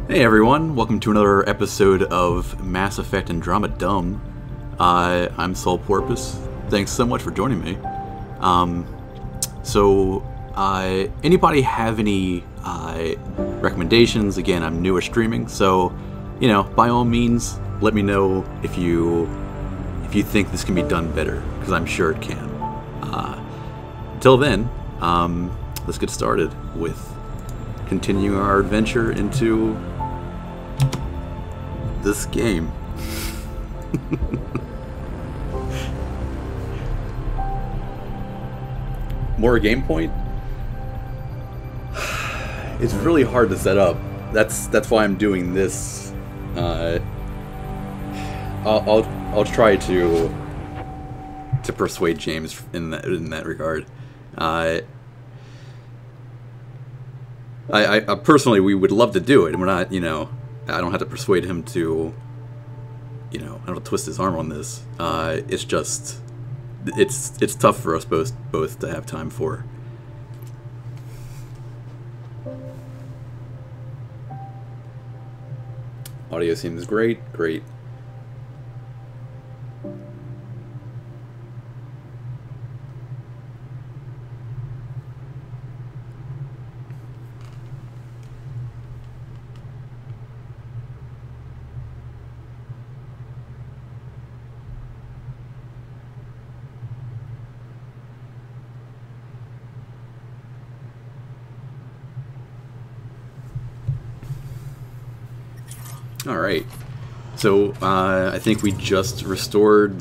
Hey everyone, welcome to another episode of Mass Effect Andromedumb. I'm Soul Porpoise. Thanks so much for joining me. Anybody have any recommendations? Again, I'm new at streaming, so, you know, by all means, let me know if you think this can be done better, because I'm sure it can. Until then, let's get started with continuing our adventure into this game. More game point? It's really hard to set up. That's why I'm doing this. I'll try to persuade James in that regard. I personally, we would love to do it. We're not, you know, I don't have to persuade him to, you know, I don't have to twist his arm on this. It's just, it's tough for us both to have time for. Audio seems great. Alright, so I think we just restored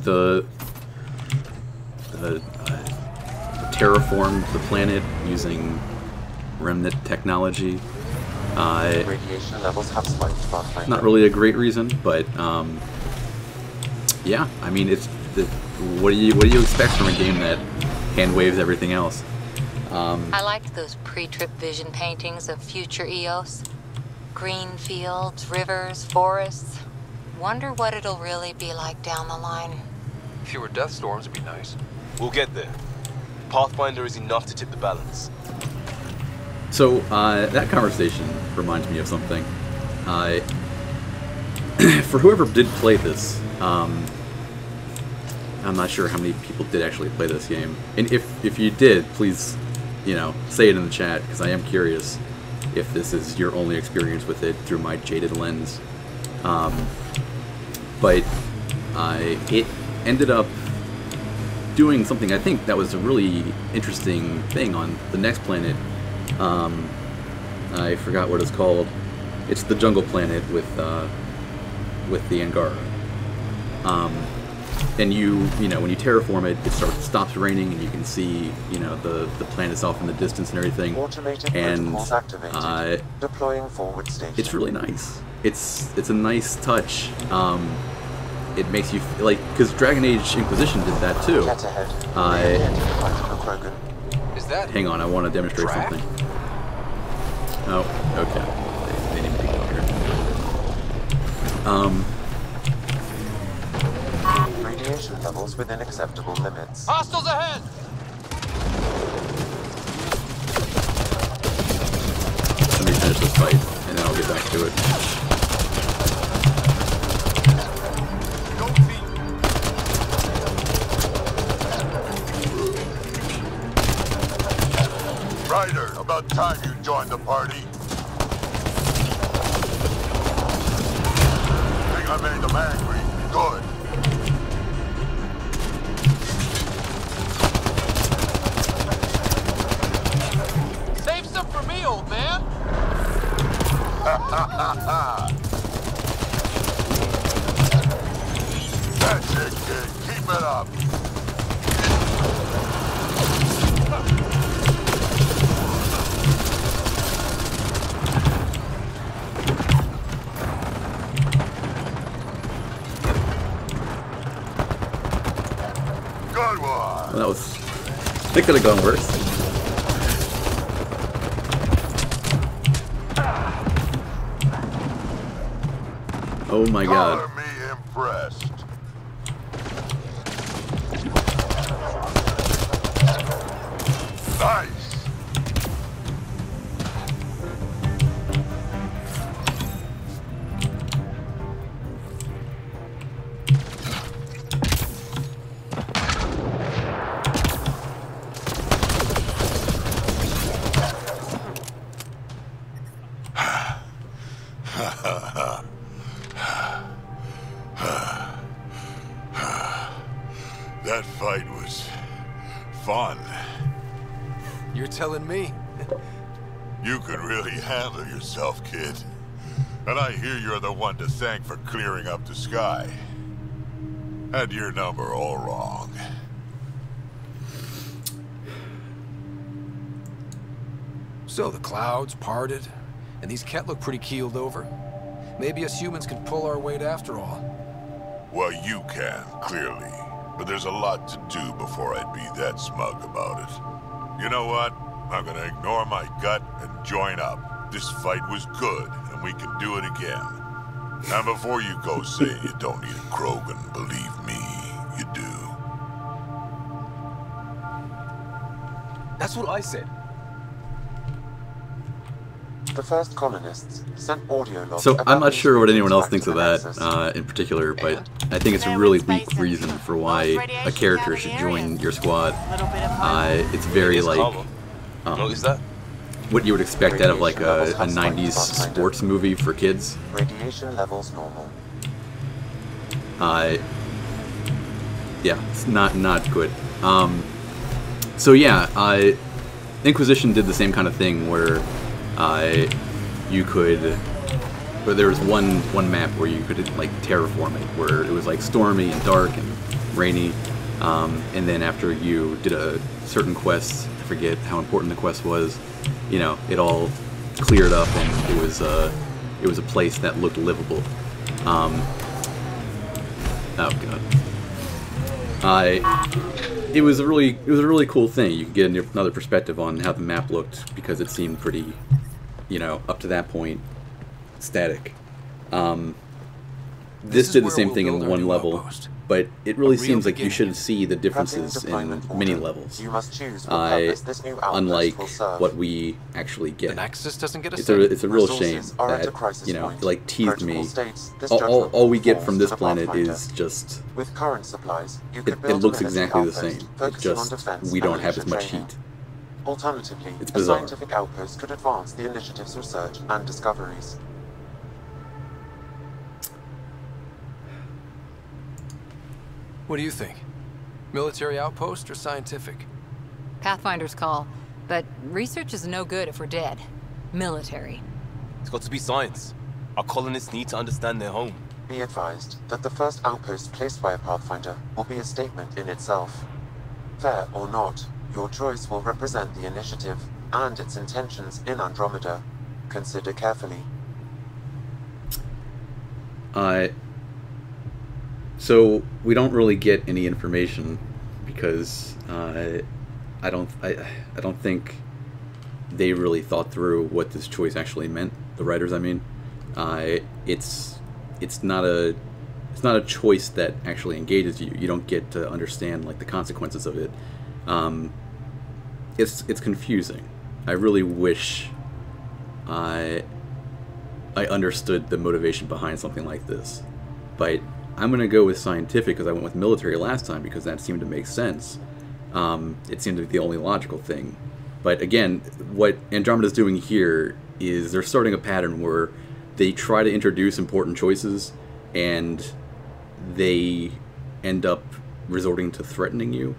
terraformed the planet using remnant technology. Radiation levels have spiked. Not really a great reason, but yeah, I mean, what do you expect from a game that hand waves everything else? I liked those pre-trip vision paintings of future Eos. Green fields, rivers, forests. Wonder what it'll really be like down the line. Fewer death storms would be nice. We'll get there. Pathfinder is enough to tip the balance. So, that conversation reminds me of something. For whoever did play this, I'm not sure how many people did actually play this game. And if you did, please, you know, say it in the chat, because I am curious if this is your only experience with it through my jaded lens. But it ended up doing something I think that was a really interesting thing on the next planet. I forgot what it's called. It's the jungle planet with the Angara. And you know, when you terraform it, it stops raining, and you can see, you know, the planet's off in the distance and everything. And deploying forward station. It's really nice. It's a nice touch. It makes you like, because Dragon Age Inquisition did that too. Is that? Hang on, I want to demonstrate something. Oh, okay. They didn't go here. Radiation levels within acceptable limits. Hostiles ahead! Let me finish this fight, and then I'll get back to it. fighter. About time you joined the party. Think I made them angry. Good. Save some for me, old man. Ha ha ha ha. That's it, kid. Keep it up. Good one. Well, that was... It could have gone worse. Oh my god. Color me impressed. Nice. That fight was fun. You're telling me? You could really handle yourself, kid. And I hear you're the one to thank for clearing up the sky. Had your number all wrong. So the clouds parted, and these Kett look pretty keeled over. Maybe us humans can pull our weight after all. Well, you can, clearly. But there's a lot to do before I'd be that smug about it. You know what? I'm gonna ignore my gut and join up. This fight was good, and we can do it again. And before you go say you don't need a Krogan, believe me, you do. That's what I said. The first colonists sent audio logs. So I'm not about sure what anyone else back thinks to of the that Nexus. in particular, but I think it's a really weak reason for why a character should join your squad. It's very like Notice that? what you would expect out of like a 90s sports movie for kids. Radiation levels normal. Yeah, it's not good. So yeah, Inquisition did the same kind of thing where you could, or there was one map where you could like terraform it, where it was like stormy and dark and rainy, and then after you did a certain quest, I forget how important the quest was, you know, it all cleared up and it was a place that looked livable. Oh god. It was a really cool thing. You could get another perspective on how the map looked because it seemed pretty, you know, up to that point, static. This did the same thing in one level, but it really seems like you should see the differences in many levels. You must choose what purpose this new outpost Unlike will serve. what we actually get. The Nexus doesn't get a It's a real shame Resources are at a that, crisis you know, point. like teased Protocol me. states this All judgment we get falls from to this the planet Pathfinder. is just... With current supplies, you could It build looks a military exactly the outpost same. It focusing on just, defense we and don't have as militia much training. heat. Alternatively, It's a bizarre. scientific outpost could advance the initiative's research and discoveries. What do you think? Military outpost or scientific? Pathfinder's call, but research is no good if we're dead. Military. It's got to be science. Our colonists need to understand their home. Be advised that the first outpost placed by a Pathfinder will be a statement in itself. Fair or not, your choice will represent the initiative and its intentions in Andromeda. Consider carefully. So we don't really get any information because I don't think they really thought through what this choice actually meant. The writers, I mean, it's not a choice that actually engages you. You don't get to understand like the consequences of it. It's confusing. I really wish I understood the motivation behind something like this, but I'm gonna go with scientific because I went with military last time because that seemed to make sense. It seemed to be the only logical thing, But again, what Andromeda's doing here is they're starting a pattern where they try to introduce important choices, and they end up resorting to threatening you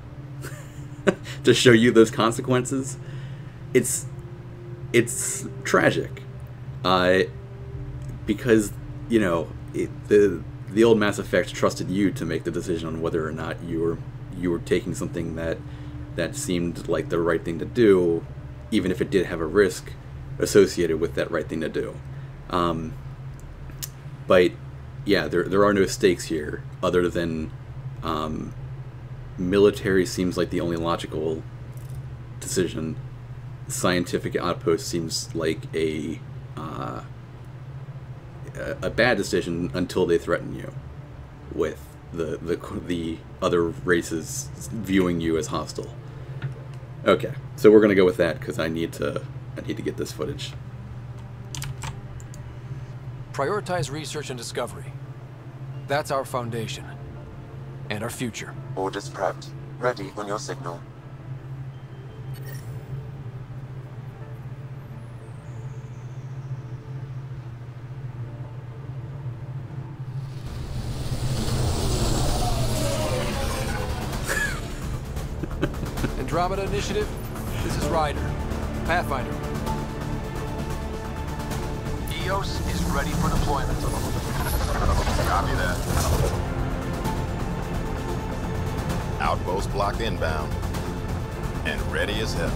to show you those consequences. It's tragic, because you know the old Mass Effect trusted you to make the decision on whether or not you were taking something that seemed like the right thing to do, even if it did have a risk associated with that right thing to do. But yeah, there are no stakes here other than military seems like the only logical decision. Scientific outpost seems like a bad decision until they threaten you with the other races viewing you as hostile. Okay, so we're gonna go with that because I need to get this footage. Prioritize research and discovery. That's our foundation. And our future. Orders prepped. Ready on your signal. Andromeda Initiative, this is Ryder. Pathfinder. EOS is ready for deployment. Copy that. Outpost blocked inbound. And ready as hell.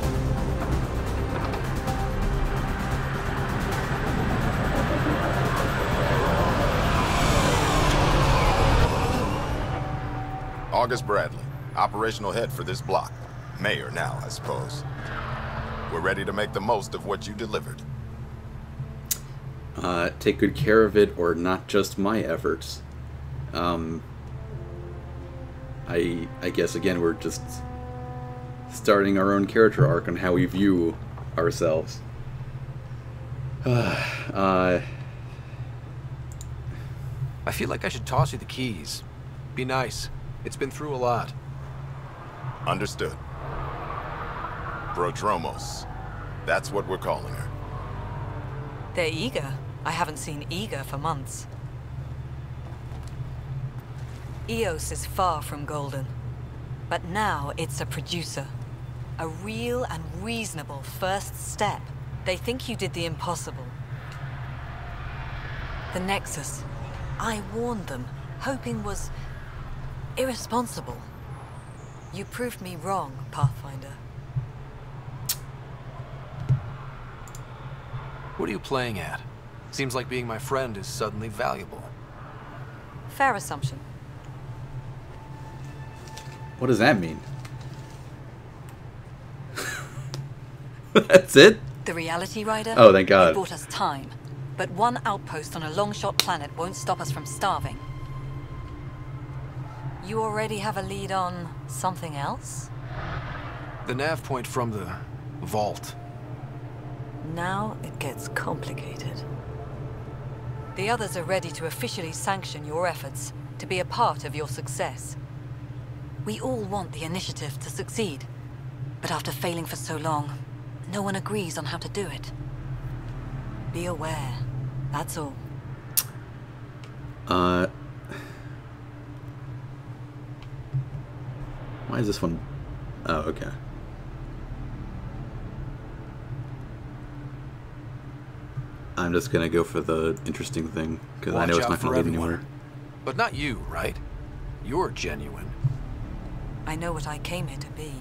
August Bradley, operational head for this block. Mayor now, I suppose. We're ready to make the most of what you delivered. Take good care of it, or not just my efforts. I guess, again, we're just starting our own character arc on how we view ourselves. I feel like I should toss you the keys. Be nice. It's been through a lot. Understood. Prodromos. That's what we're calling her. They're eager. I haven't seen eager for months. EOS is far from golden. But now it's a producer. A real and reasonable first step. They think you did the impossible. The Nexus. I warned them, hoping was irresponsible. You proved me wrong, Pathfinder. What are you playing at? Seems like being my friend is suddenly valuable. Fair assumption. What does that mean? That's it? The reality rider? Oh, thank God. It bought us time. But one outpost on a long-shot planet won't stop us from starving. You already have a lead on something else? The nav point from the vault. Now it gets complicated. The others are ready to officially sanction your efforts, to be a part of your success. We all want the initiative to succeed, but after failing for so long, no one agrees on how to do it. Be aware, that's all. Why is this one? Oh, okay. I'm just gonna go for the interesting thing, because I know it's not gonna lead anywhere. But not you, right? You're genuine. I know what I came here to be.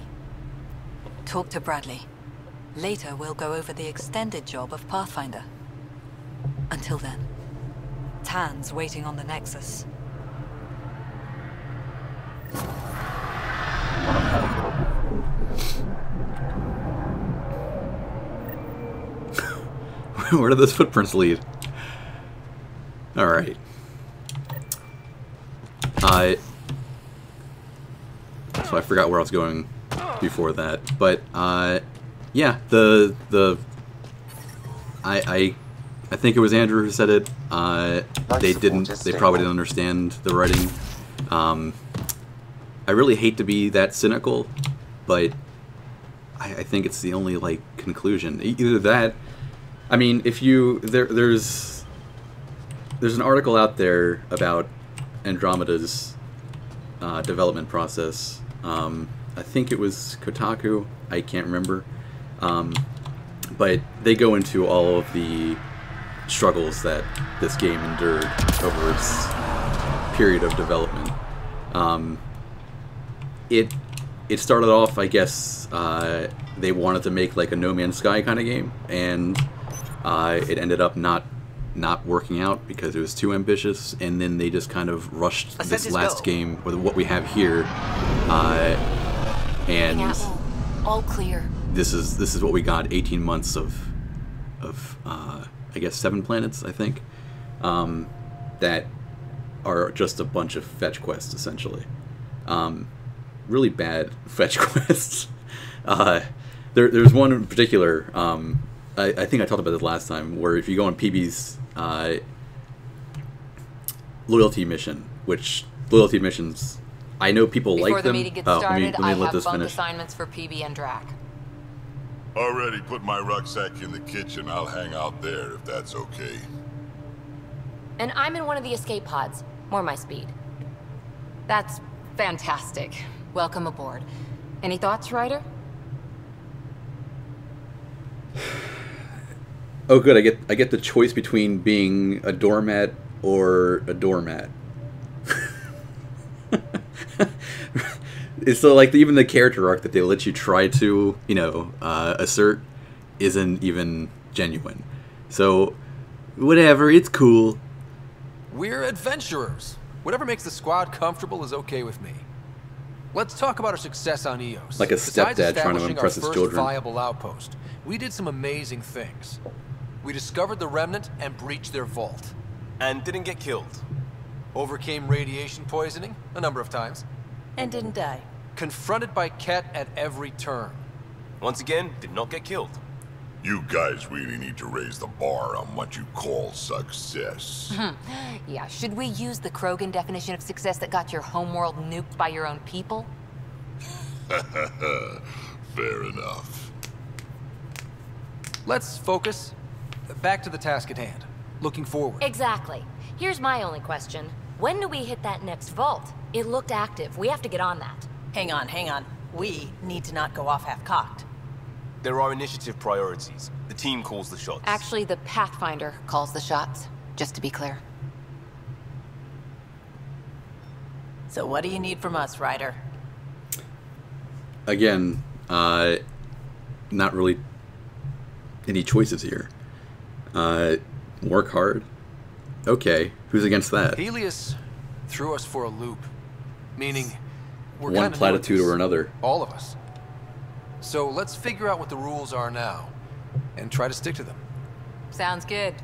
Talk to Bradley. Later, we'll go over the extended job of Pathfinder. Until then, Tan's waiting on the Nexus. Where do those footprints lead? Alright. So I forgot where I was going before that. But, yeah, I think it was Andrew who said it. They probably didn't understand the writing. I really hate to be that cynical, but I think it's the only like conclusion. Either that, I mean, if you there's an article out there about Andromeda's development process. I think it was Kotaku. I can't remember, but they go into all of the struggles that this game endured over its period of development. It started off, I guess, they wanted to make like a No Man's Sky kind of game, and it ended up not working out because it was too ambitious, and then they just kind of rushed this last game with what we have here, and all clear. This is what we got. 18 months of I guess 7 planets, I think, that are just a bunch of fetch quests essentially. Really bad fetch quests. There's one in particular. I think I talked about this last time, where if you go on PB's loyalty mission, which loyalty missions, I know people like them. Before the meeting gets started, let me I let have this bunk finish. assignments for PB and Drac. Already put my rucksack in the kitchen. I'll hang out there if that's okay. And I'm in one of the escape pods. More my speed. That's fantastic. Welcome aboard. Any thoughts, Ryder? Oh, good. I get the choice between being a doormat or a doormat. So, like, even the character arc that they let you try to, assert isn't even genuine. So, whatever. It's cool. We're adventurers. Whatever makes the squad comfortable is okay with me. Let's talk about our success on EOS. Like a Besides stepdad trying to establishing impress his our children. first viable outpost, we did some amazing things. We discovered the Remnant and breached their vault. And didn't get killed. Overcame radiation poisoning a number of times. And didn't die. Confronted by Ket at every turn. Once again, did not get killed. You guys really need to raise the bar on what you call success. Yeah, should we use the Krogan definition of success that got your homeworld nuked by your own people? Fair enough. Let's focus. Back to the task at hand. Looking forward. Exactly. Here's my only question. When do we hit that next vault? It looked active. We have to get on that. Hang on. We need to not go off half-cocked. There are initiative priorities. The team calls the shots. Actually, the Pathfinder calls the shots, just to be clear. So what do you need from us, Ryder? Again, not really any choices here. Work hard. Okay, who's against that? Helios threw us for a loop. Meaning, we're One kinda platitude new at or this. another. All of us. So let's figure out what the rules are now, and try to stick to them. Sounds good.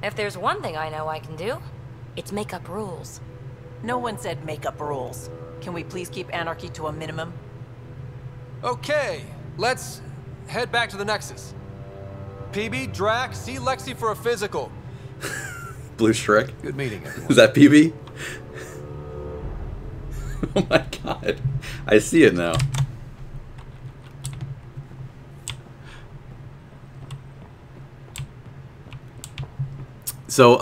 If there's one thing I know I can do, it's make up rules. No one said make up rules. Can we please keep anarchy to a minimum? Okay, let's head back to the Nexus. PB, Drac, see Lexi for a physical. Blue Shrek? Good meeting, everyone. Is that PB? Oh my god. I see it now. So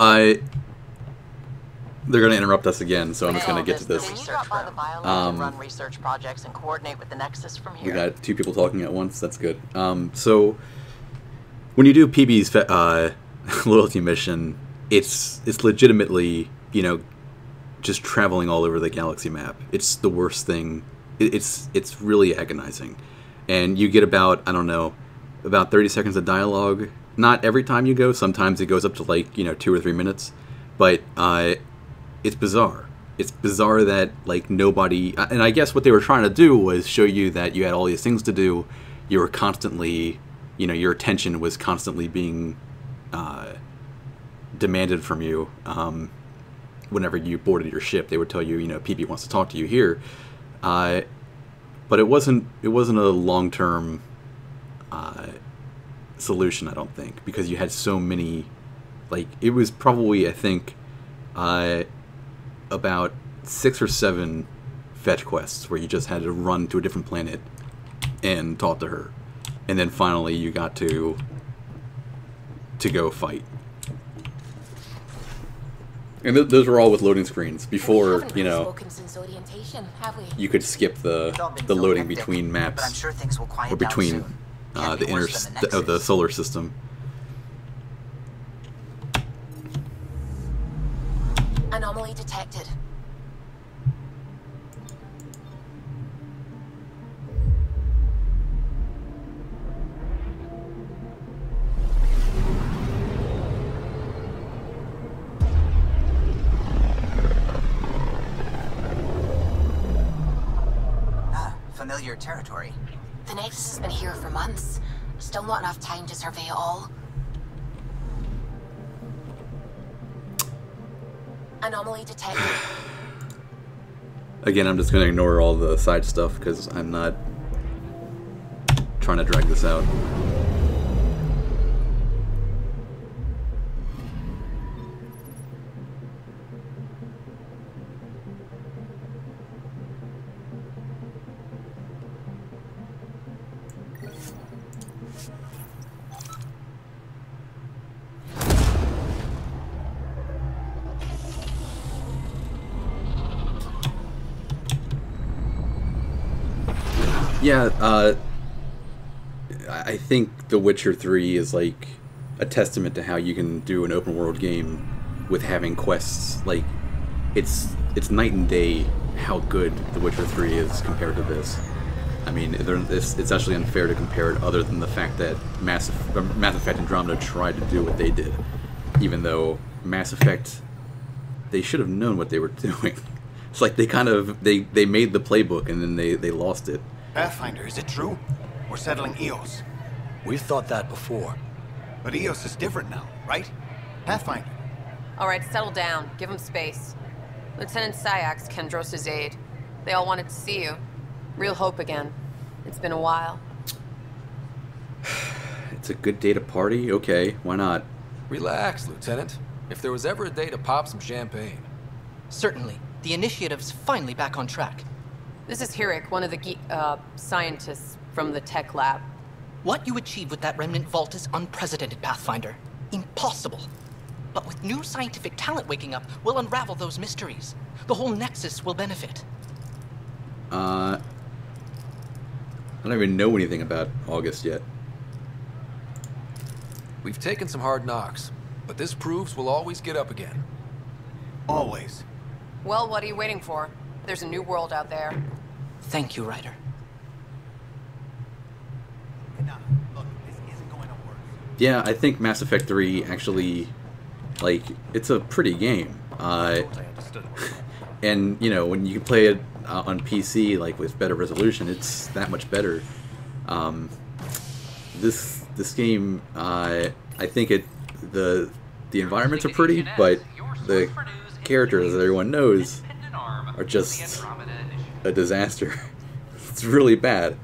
they're going to interrupt us again, so I'm just going to get to this. Can you drop by the biolab and run research projects and coordinate with the Nexus from here? We got 2 people talking at once. That's good. So when you do PB's loyalty mission, it's legitimately, just traveling all over the galaxy map. It's the worst thing. It's really agonizing. And you get about 30 seconds of dialogue. Not every time you go. Sometimes it goes up to 2 or 3 minutes. But it's bizarre. It's bizarre that nobody, and I guess what they were trying to do was show you that you had all these things to do. You were constantly, your attention was constantly being demanded from you. Whenever you boarded your ship, they would tell you, PB wants to talk to you here. But it wasn't a long-term solution, I don't think, because you had so many. It was probably, I think, about 6 or 7 fetch quests where you just had to run to a different planet and talk to her, and then finally you got to go fight. And those were all with loading screens. Before, you know, you could skip the loading between maps, but I'm sure things will quiet or between down soon. the solar system. Anomaly detected. Familiar territory. The Nexus has been here for months. Still not enough time to survey it all. Anomaly detected. Again, I'm just going to ignore all the side stuff because I'm not trying to drag this out. Yeah, I think The Witcher 3 is like a testament to how you can do an open world game with having quests. Like, it's night and day how good The Witcher 3 is compared to this. I mean, it's actually unfair to compare it, other than the fact that Mass Effect Andromeda tried to do what they did, even though Mass Effect, they should have known what they were doing. It's like they made the playbook and then they lost it. Pathfinder, is it true? We're settling Eos. We've thought that before. But Eos is different now, right? Pathfinder. All right, settle down. Give him space. Lieutenant Sayak's Kendros' aide. They all wanted to see you. Real hope again. It's been a while. It's a good day to party? Okay, why not? Relax, Lieutenant. If there was ever a day to pop some champagne. Certainly. The initiative's finally back on track. This is Hirik, one of the scientists from the tech lab. What you achieved with that remnant vault is unprecedented, Pathfinder. Impossible. But with new scientific talent waking up, we'll unravel those mysteries. The whole Nexus will benefit. I don't even know anything about August yet. We've taken some hard knocks, but this proves we'll always get up again. Always. Well, what are you waiting for? There's a new world out there. Thank you, Ryder. Yeah, I think Mass Effect 3 actually, like, it's a pretty game. And, you know, when you play it on PC, like, with better resolution, it's that much better. This game, I think the environments are pretty, but the characters that everyone knows are just a disaster. It's really bad.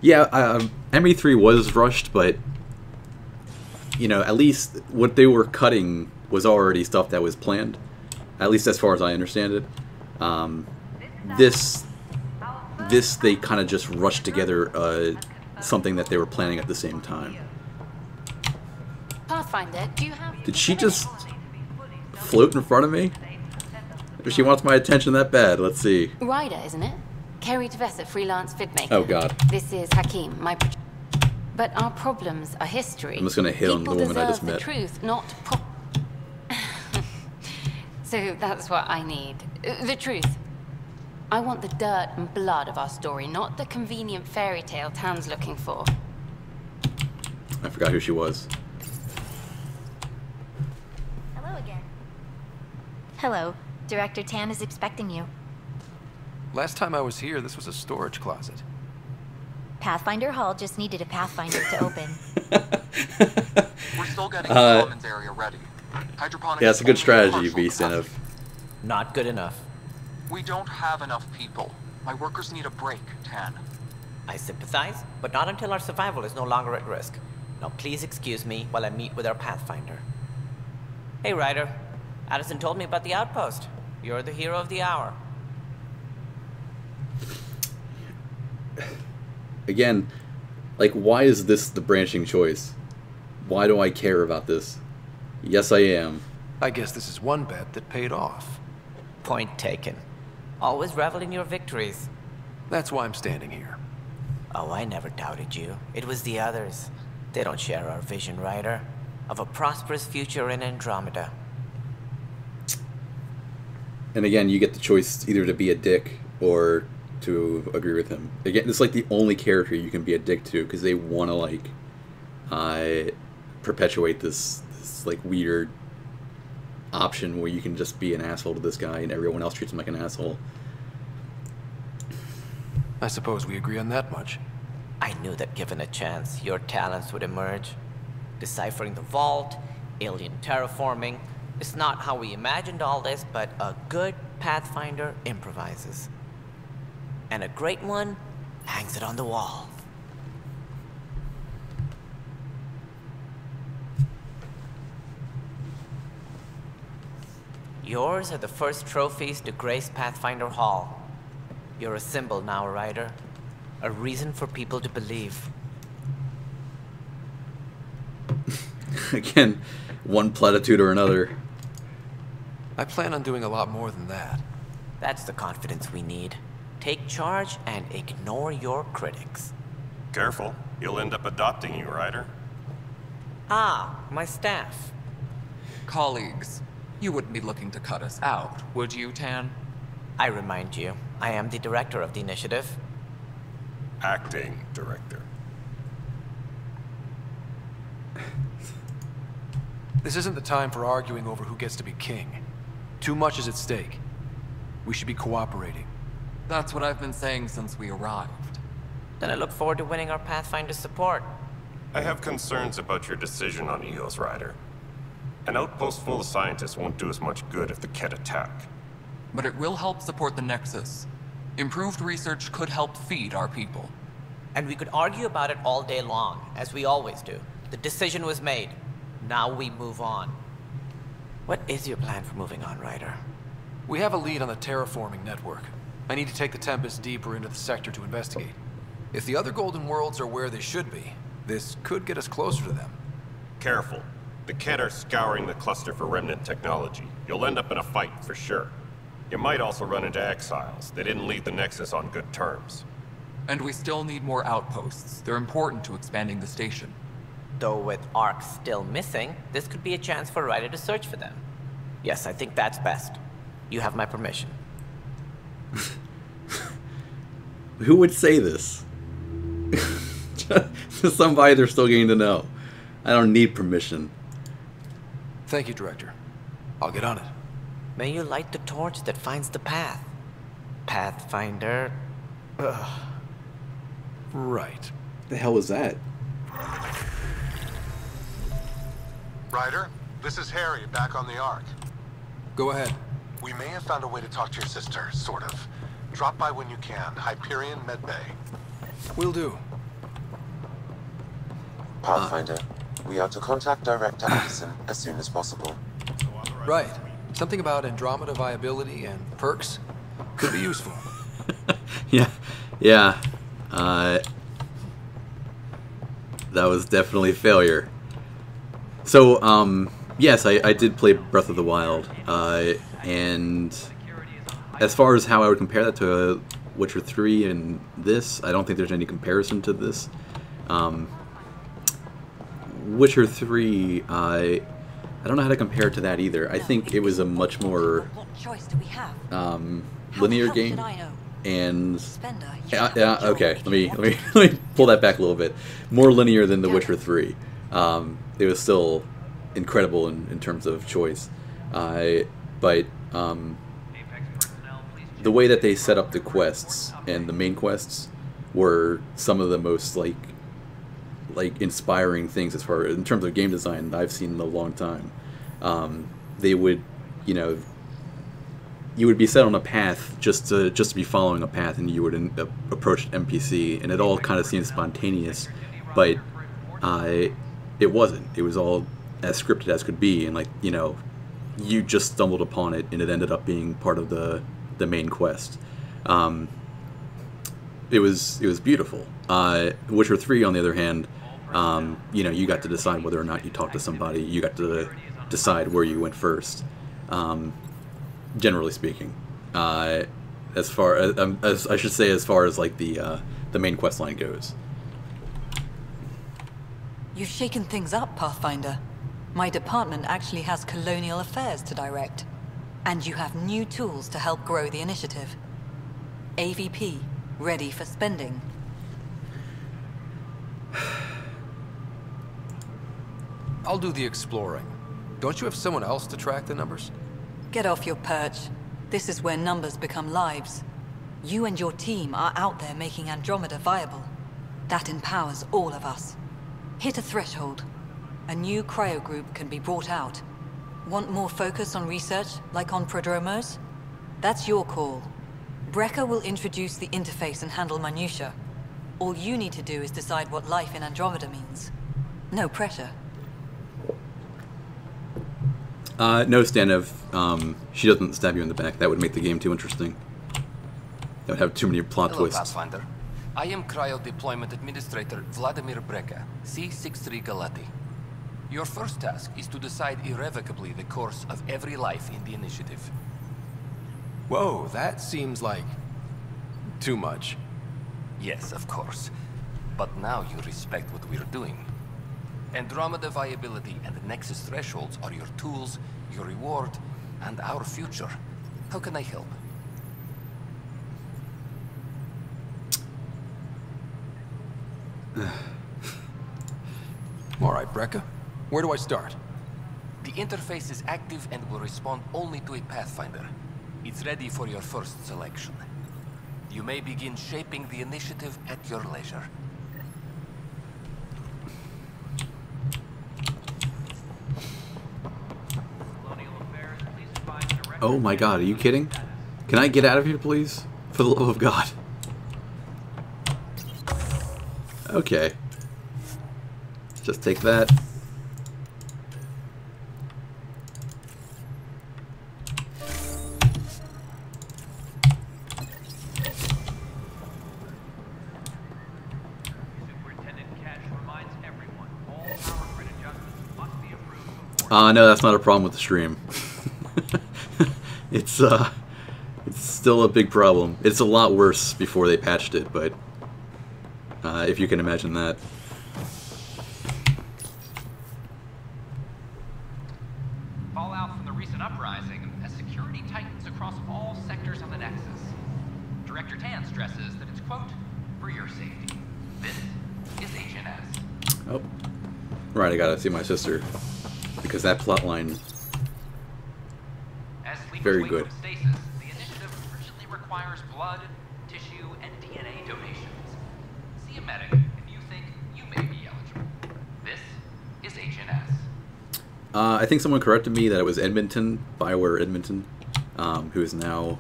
Yeah, ME3 was rushed, but, you know, at least what they were cutting was already stuff that was planned. At least as far as I understand it. This they kind of just rushed together something that they were planning at the same time. Pathfinder, do you have... Did she just float in front of me? If she wants my attention that bad, let's see. Ryder, isn't it? Kerry Tvessa, freelance vidmaker. Oh god. This is Hakim, my producer. But our problems are history. I'm just gonna hit on the woman I just met. People deserve the truth, not So that's what I need. The truth. I want the dirt and blood of our story, not the convenient fairy tale Tan's looking for. I forgot who she was. Hello again. Hello. Director Tan is expecting you. Last time I was here, this was a storage closet. Pathfinder Hall just needed a Pathfinder to open. We're still getting the commons area ready. Yeah, it's a good strategy, V-Cenov. Not good enough. We don't have enough people. My workers need a break, Tan. I sympathize, but not until our survival is no longer at risk. Now please excuse me while I meet with our Pathfinder. Hey, Ryder. Addison told me about the outpost. You're the hero of the hour. Again, like, why is this the branching choice? Why do I care about this? Yes, I am. I guess this is one bet that paid off. Point taken. Always revel in your victories. That's why I'm standing here. Oh, I never doubted you. It was the others. They don't share our vision, Ryder, of a prosperous future in Andromeda. And again, you get the choice either to be a dick or to agree with him. Again, it's like the only character you can be a dick to because they want to like perpetuate this like weird option where you can just be an asshole to this guy and everyone else treats him like an asshole. I suppose we agree on that much. I knew that given a chance, your talents would emerge. Deciphering the vault, alien terraforming. It's not how we imagined all this, but a good Pathfinder improvises. And a great one hangs it on the wall. Yours are the first trophies to grace Pathfinder Hall. You're a symbol now, Ryder. A reason for people to believe. Again, one platitude or another. I plan on doing a lot more than that. That's the confidence we need. Take charge and ignore your critics. Careful, you'll end up adopting you, Ryder. Ah, my staff. Colleagues, you wouldn't be looking to cut us out, would you, Tan? I remind you, I am the director of the initiative. Acting director. This isn't the time for arguing over who gets to be king. Too much is at stake. We should be cooperating. That's what I've been saying since we arrived. Then I look forward to winning our Pathfinder support. I have concerns about your decision on Eos, Ryder. An outpost full of scientists won't do us much good if the Kett attack. But it will help support the Nexus. Improved research could help feed our people. And we could argue about it all day long, as we always do. The decision was made. Now we move on. What is your plan for moving on, Ryder? We have a lead on the terraforming network. I need to take the Tempest deeper into the sector to investigate. If the other Golden Worlds are where they should be, this could get us closer to them. Careful. The Kett are scouring the cluster for remnant technology. You'll end up in a fight, for sure. You might also run into exiles. They didn't leave the Nexus on good terms. And we still need more outposts. They're important to expanding the station. Though with Ark still missing, this could be a chance for Ryder to search for them. Yes, I think that's best. You have my permission. Who would say this? To somebody they're still getting to know. I don't need permission. Thank you, Director. I'll get on it. May you light the torch that finds the path. Pathfinder. Ugh. Right. The hell was that? Ryder, this is Harry, back on the Ark. Go ahead. We may have found a way to talk to your sister, sort of. Drop by when you can. Hyperion Medbay. Will do. Pathfinder, we are to contact Director Addison as soon as possible. Right. Something about Andromeda viability and perks could be useful. Yeah. That was definitely a failure. So, yes, I did play Breath of the Wild, and as far as how I would compare that to Witcher 3 and this, I don't think there's any comparison to this. Witcher 3, I don't know how to compare it to that either. I think it was a much more linear game, and okay, let me pull that back a little bit. More linear than The Witcher 3. It was still incredible in terms of choice, but the way that they set up the quests and the main quests were some of the most like inspiring things as far in terms of game design that I've seen in a long time. They would, you would be set on a path just to be following a path, and you would approach an NPC, and it all kind of seemed spontaneous, but it wasn't. It was all as scripted as could be, and you just stumbled upon it and it ended up being part of the main quest. It was beautiful. Witcher 3, on the other hand, you know, you got to decide whether or not you talked to somebody. You got to decide where you went first. Generally speaking, as far as I should say, as far as like the main quest line goes. You've shaken things up, Pathfinder. My department actually has colonial affairs to direct. And you have new tools to help grow the initiative. AVP, ready for spending. I'll do the exploring. Don't you have someone else to track the numbers? Get off your perch. This is where numbers become lives. You and your team are out there making Andromeda viable. That empowers all of us. Hit a threshold. A new cryo group can be brought out. Want more focus on research, like on prodromos? That's your call. Brecker will introduce the interface and handle minutiae. All you need to do is decide what life in Andromeda means. No pressure. No, Stanev. She doesn't stab you in the back. That would make the game too interesting. That would have too many plot Hello, twists. Pathfinder. I am Cryo Deployment Administrator Vladimir Brecker, C-63 Galati. Your first task is to decide irrevocably the course of every life in the initiative. Whoa, that seems like too much. Yes, of course. But now you respect what we're doing. Andromeda viability and the Nexus thresholds are your tools, your reward, and our future. How can I help? All right, Brecker. Where do I start? The interface is active and will respond only to a Pathfinder. It's ready for your first selection. You may begin shaping the initiative at your leisure. Oh my god, are you kidding? Can I get out of here, please? For the love of God. Okay. Just take that. No, that's not a problem with the stream. It's still a big problem. It's a lot worse before they patched it, but if you can imagine that. Fallout from the recent uprising as security tightens across all sectors of the Nexus. Director Tan stresses that it's, quote, for your safety. This is HNS. Oh. Right, I gotta see my sister. Because that plotline... very good. Stasis, the initiative urgently requires blood, tissue, and DNA donations. See a medic if you think you may be eligible. This is HNS. I think someone corrected me that it was Edmonton, BioWare Edmonton, who is now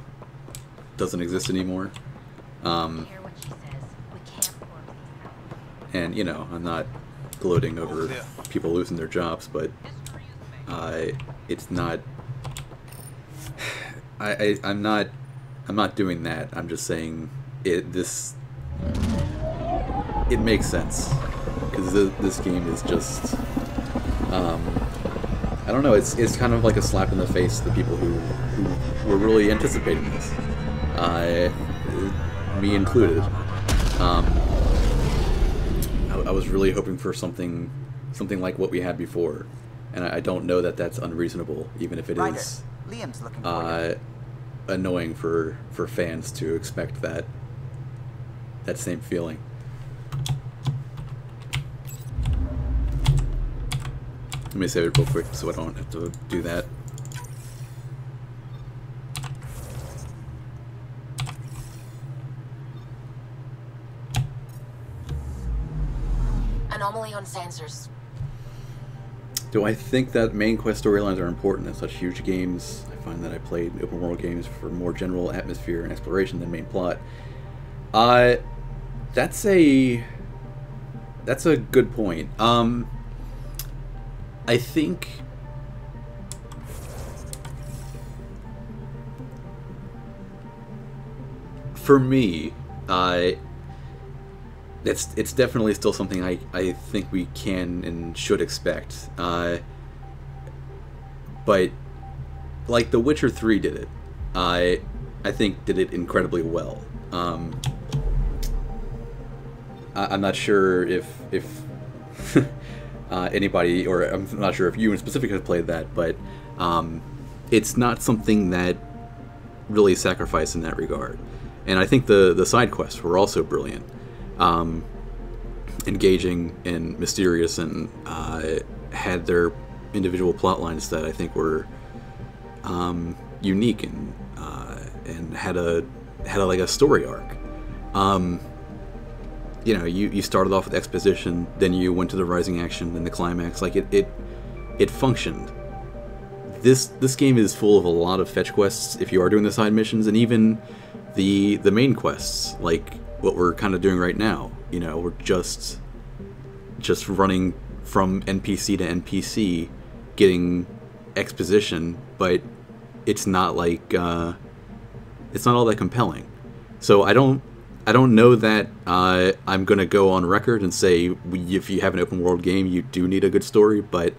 doesn't exist anymore. And you know, I'm not gloating over people losing their jobs, but it's not. I'm not doing that. I'm just saying it makes sense because this game is just I don't know. It's kind of like a slap in the face to the people who were really anticipating this, me included. I was really hoping for something like what we had before, and I don't know that that's unreasonable, even if it is. Liam's looking for you. Annoying for fans to expect that same feeling. Let me save it real quick so I don't have to do that. Anomaly on sensors. Do I think that main quest storylines are important in such huge games? I find that I played open world games for more general atmosphere and exploration than main plot. That's a good point. I think for me, it's definitely still something I think we can and should expect. But like The Witcher 3 did it, I think did it incredibly well. I'm not sure if anybody, or I'm not sure if you in specific have played that, but it's not something that really sacrificed in that regard. And I think the side quests were also brilliant, engaging and mysterious, and had their individual plot lines that I think were unique and had a like a story arc. You know, you started off with exposition, then you went to the rising action, then the climax. Like it functioned. This game is full of a lot of fetch quests if you are doing the side missions, and even the main quests, like what we're kind of doing right now. You know, we're just running from NPC to NPC, getting exposition, but it's not like it's not all that compelling. So I don't know that I'm gonna go on record and say if you have an open world game, you do need a good story, but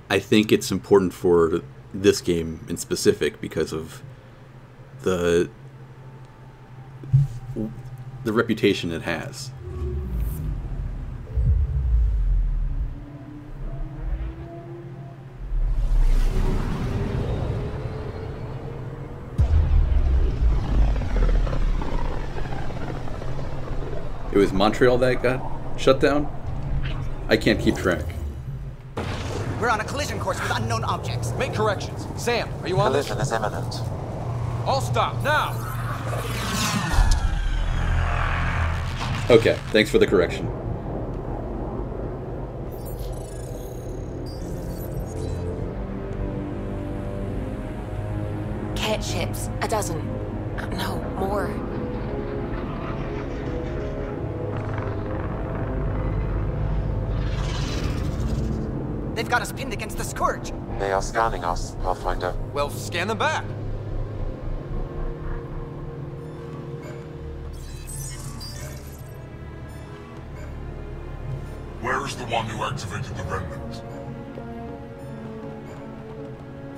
I think it's important for this game in specific because of the reputation it has. It was Montreal that got shut down? I can't keep track. We're on a collision course with unknown objects. Make corrections. Sam, are you on this? Collision is imminent. All stop, now! Okay, thanks for the correction. Cat ships, a dozen. No, more. They've got us pinned against the Scourge. They are scanning us, Pathfinder. Well, scan them back. Where is the one who activated the remnant?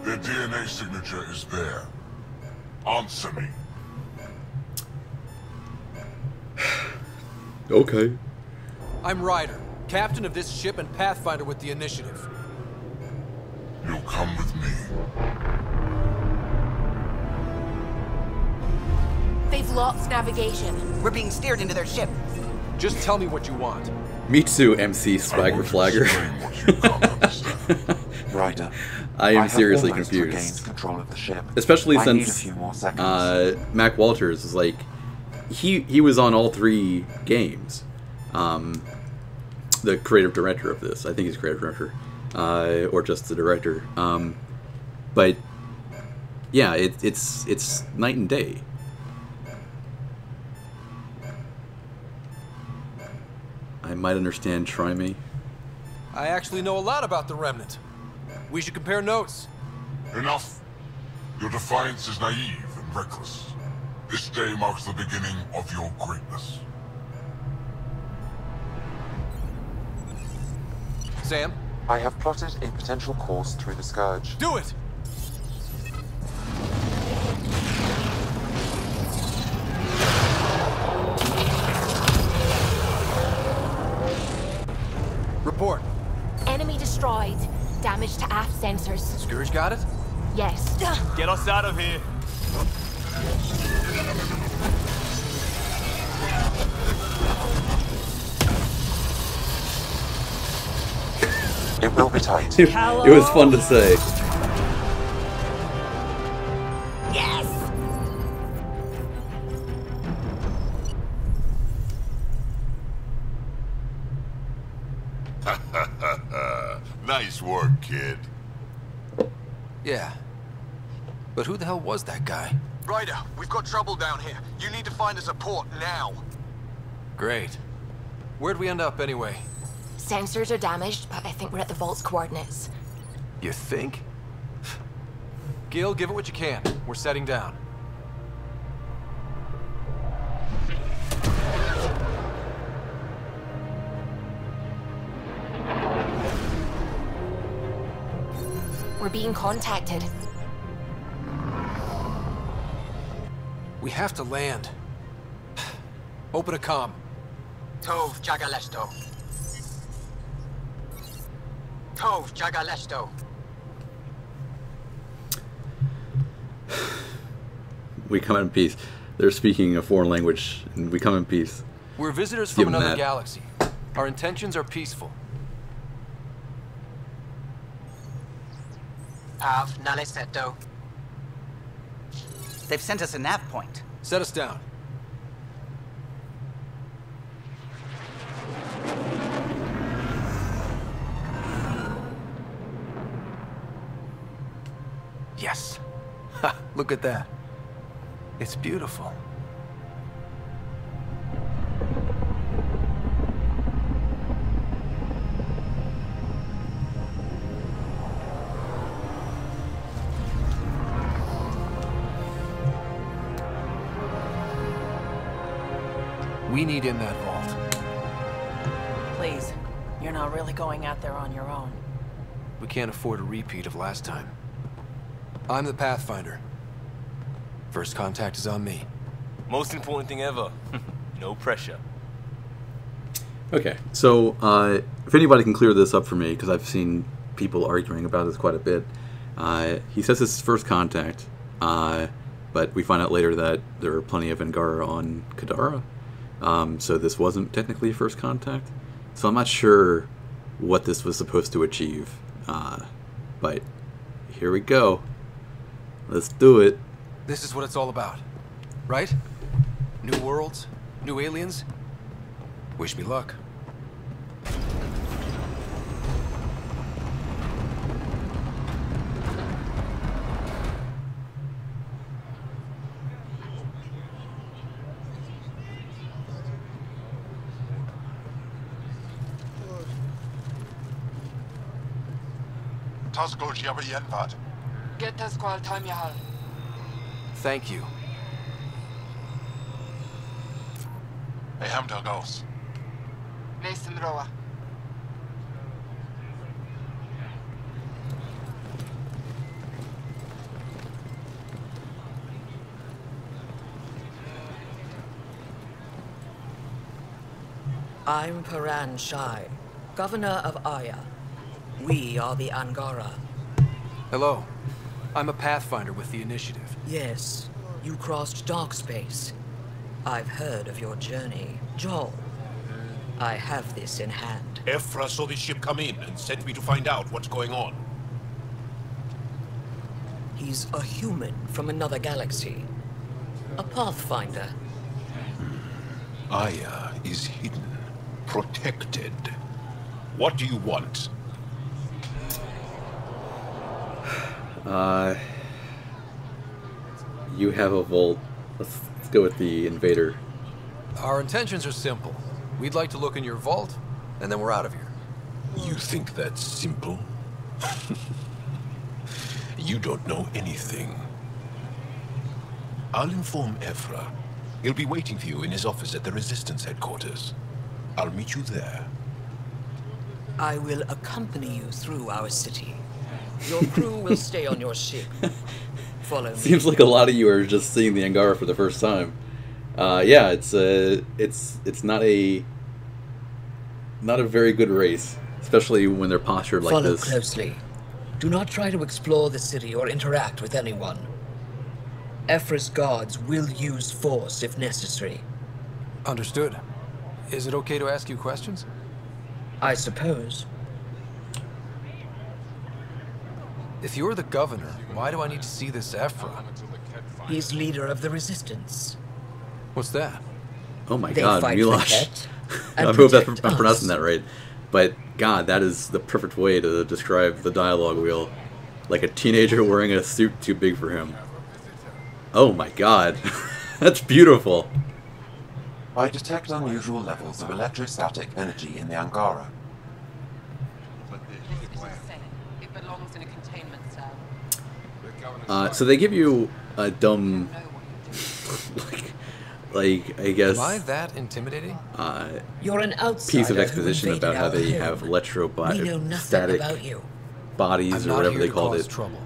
Their DNA signature is there. Answer me. Okay. I'm Ryder, captain of this ship and Pathfinder with the initiative. You'll come with me. They've lost navigation. We're being steered into their ship. Just tell me what you want. Me too, MC Swagger Flagger. Ryder, I am have seriously almost confused. regained control of the ship. Especially I need a since few more seconds. Mac Walters is like, he was on all 3 games. The creative director of this. I think he's creative director. Or just the director. But yeah, it's night and day. I might understand Try Me. I actually know a lot about the Remnant. We should compare notes. Enough. Your defiance is naive and reckless. This day marks the beginning of your greatness. Sam? I have plotted a potential course through the Scourge. Do it! Report. Enemy destroyed. Damage to aft sensors. Scourge got it? Yes. Get us out of here. It will be tight. It was fun to say. Yes! Nice work, kid. Yeah. But who the hell was that guy? Ryder, we've got trouble down here. You need to find us a port now. Great. Where'd we end up anyway? Sensors are damaged, but I think we're at the vault's coordinates. You think? Gil, give it what you can. We're setting down. We're being contacted. We have to land. Open a comm. Tov Jagalesto. Tov Jagalesto. We come in peace. They're speaking a foreign language, and we come in peace. We're visitors from another galaxy. Our intentions are peaceful. Av Naleseto. They've sent us a nav point. Set us down. Yes. Ha, look at that. It's beautiful. We need in that vault. Please, you're not really going out there on your own. We can't afford a repeat of last time. I'm the Pathfinder. First contact is on me. Most important thing ever. No pressure. Okay, so if anybody can clear this up for me, because I've seen people arguing about this quite a bit. He says this is first contact, but we find out later that there are plenty of Angara on Kadara, so this wasn't technically first contact. So I'm not sure what this was supposed to achieve, but here we go. Let's do it. This is what it's all about, right? New worlds, new aliens. Wish me luck. Thank you. I'm Paran Shai, Governor of Aya. We are the Angara. Hello. I'm a Pathfinder with the Initiative. Yes, you crossed dark space. I've heard of your journey, Joel. I have this in hand. Ephra saw this ship come in and sent me to find out what's going on. He's a human from another galaxy. A Pathfinder. Aya is hidden, protected. What do you want? You have a vault. Let's go with the invader. Our intentions are simple. We'd like to look in your vault, and then we're out of here. You think that's simple? You don't know anything. I'll inform Ephra. He'll be waiting for you in his office at the Resistance headquarters. I'll meet you there. I will accompany you through our city. Your crew will stay on your ship. Follow me. Seems like a lot of you are just seeing the Angara for the first time. Yeah, it's not a very good race, especially when they're postured like this. Follow closely. Do not try to explore the city or interact with anyone. Ephra's guards will use force if necessary. Understood. Is it okay to ask you questions? I suppose. If you're the governor, why do I need to see this Ephra? He's leader of the Resistance. What's that? Oh my They god, fight Milosh. for I hope I'm pronouncing that right. But god, that is the perfect way to describe the dialogue wheel. Like a teenager wearing a suit too big for him. Oh my god. That's beautiful. I detect unusual levels of electrostatic energy in the Angara. It belongs in a containment cell. So they give you a dumb, like I guess. Am I that intimidating? You're an outsider piece of exposition who about how they invaded our have home. electrostatic We know nothing about you. bodies or whatever they called it. Trouble.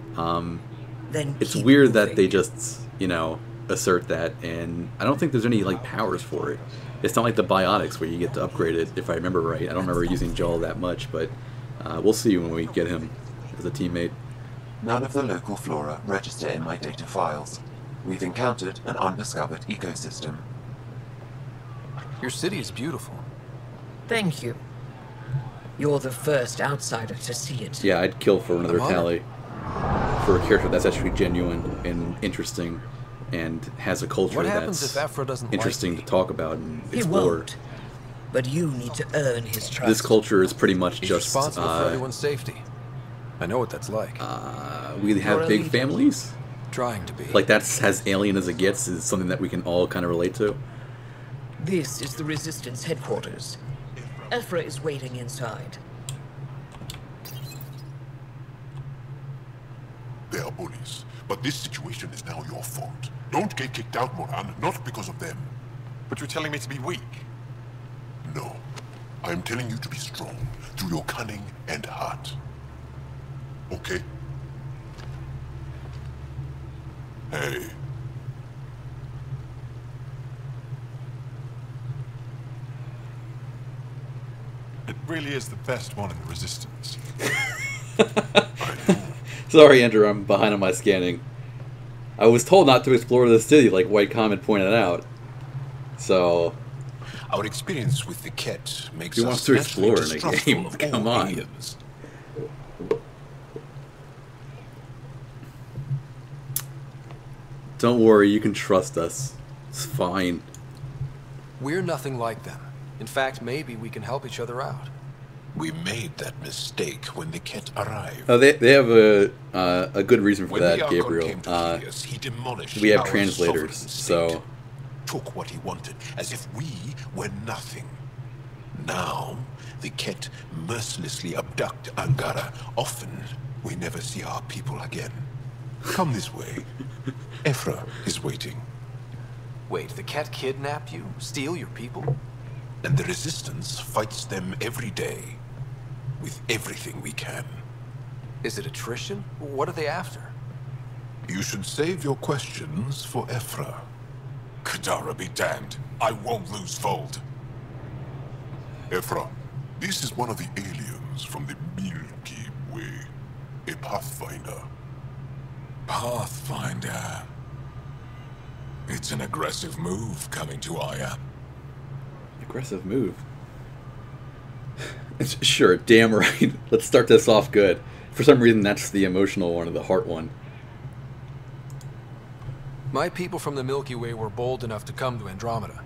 Then It's keep weird that moving. they just, you know, assert that, and I don't think there's any like powers for it. It's not like the biotics where you get to upgrade it, if I remember right. I don't remember using Joel that much, but we'll see when we get him as a teammate. None of the local flora register in my data files. We've encountered an undiscovered ecosystem. Your city is beautiful. Thank you. You're the first outsider to see it. Yeah, I'd kill for another tally for a character that's actually genuine and interesting and has a culture What happens that's if Aphra doesn't interesting like to talk about and He explore. won't. But you need to earn his trust. This culture is pretty much He's just responsible for everyone's safety. I know what that's like. We have big families. Trying to be. Like that's as alien as it gets is something that we can all kind of relate to. This is the Resistance headquarters. Ephra is waiting inside. They are bullies, but this situation is now your fault. Don't get kicked out, Moran, not because of them. But you're telling me to be weak. No. I'm telling you to be strong through your cunning and heart. Okay? Hey. It really is the best one in the Resistance. Sorry, Andrew, I'm behind on my scanning. I was told not to explore the city, like White Comet pointed out. So, Our experience with the Ket makes who us wants to explore in a distrustful game? of Come all on. aliens. Don't worry, you can trust us. It's fine. We're nothing like them. In fact, maybe we can help each other out. We made that mistake when the Ket arrived. Oh, they have a good reason for When that, the Archon Gabriel. came to Helios, he demolished We have our translators, sovereign state. so Took what he wanted, as if we were nothing. Now, the Ket mercilessly abduct Angara. Often, we never see our people again. Come this way. Ephra is waiting. Wait, the Ket kidnap you? Steal your people? And the Resistance fights them every day. With everything we can. Is it attrition? What are they after? You should save your questions for Ephra. Kadara be damned. I won't lose Fold. Ephra, this is one of the aliens from the Milky Way. A Pathfinder. Pathfinder. It's an aggressive move coming to Aya. aggressive move. Sure, damn right. Let's start this off good. For some reason, that's the emotional one or the heart one. My people from the Milky Way were bold enough to come to Andromeda.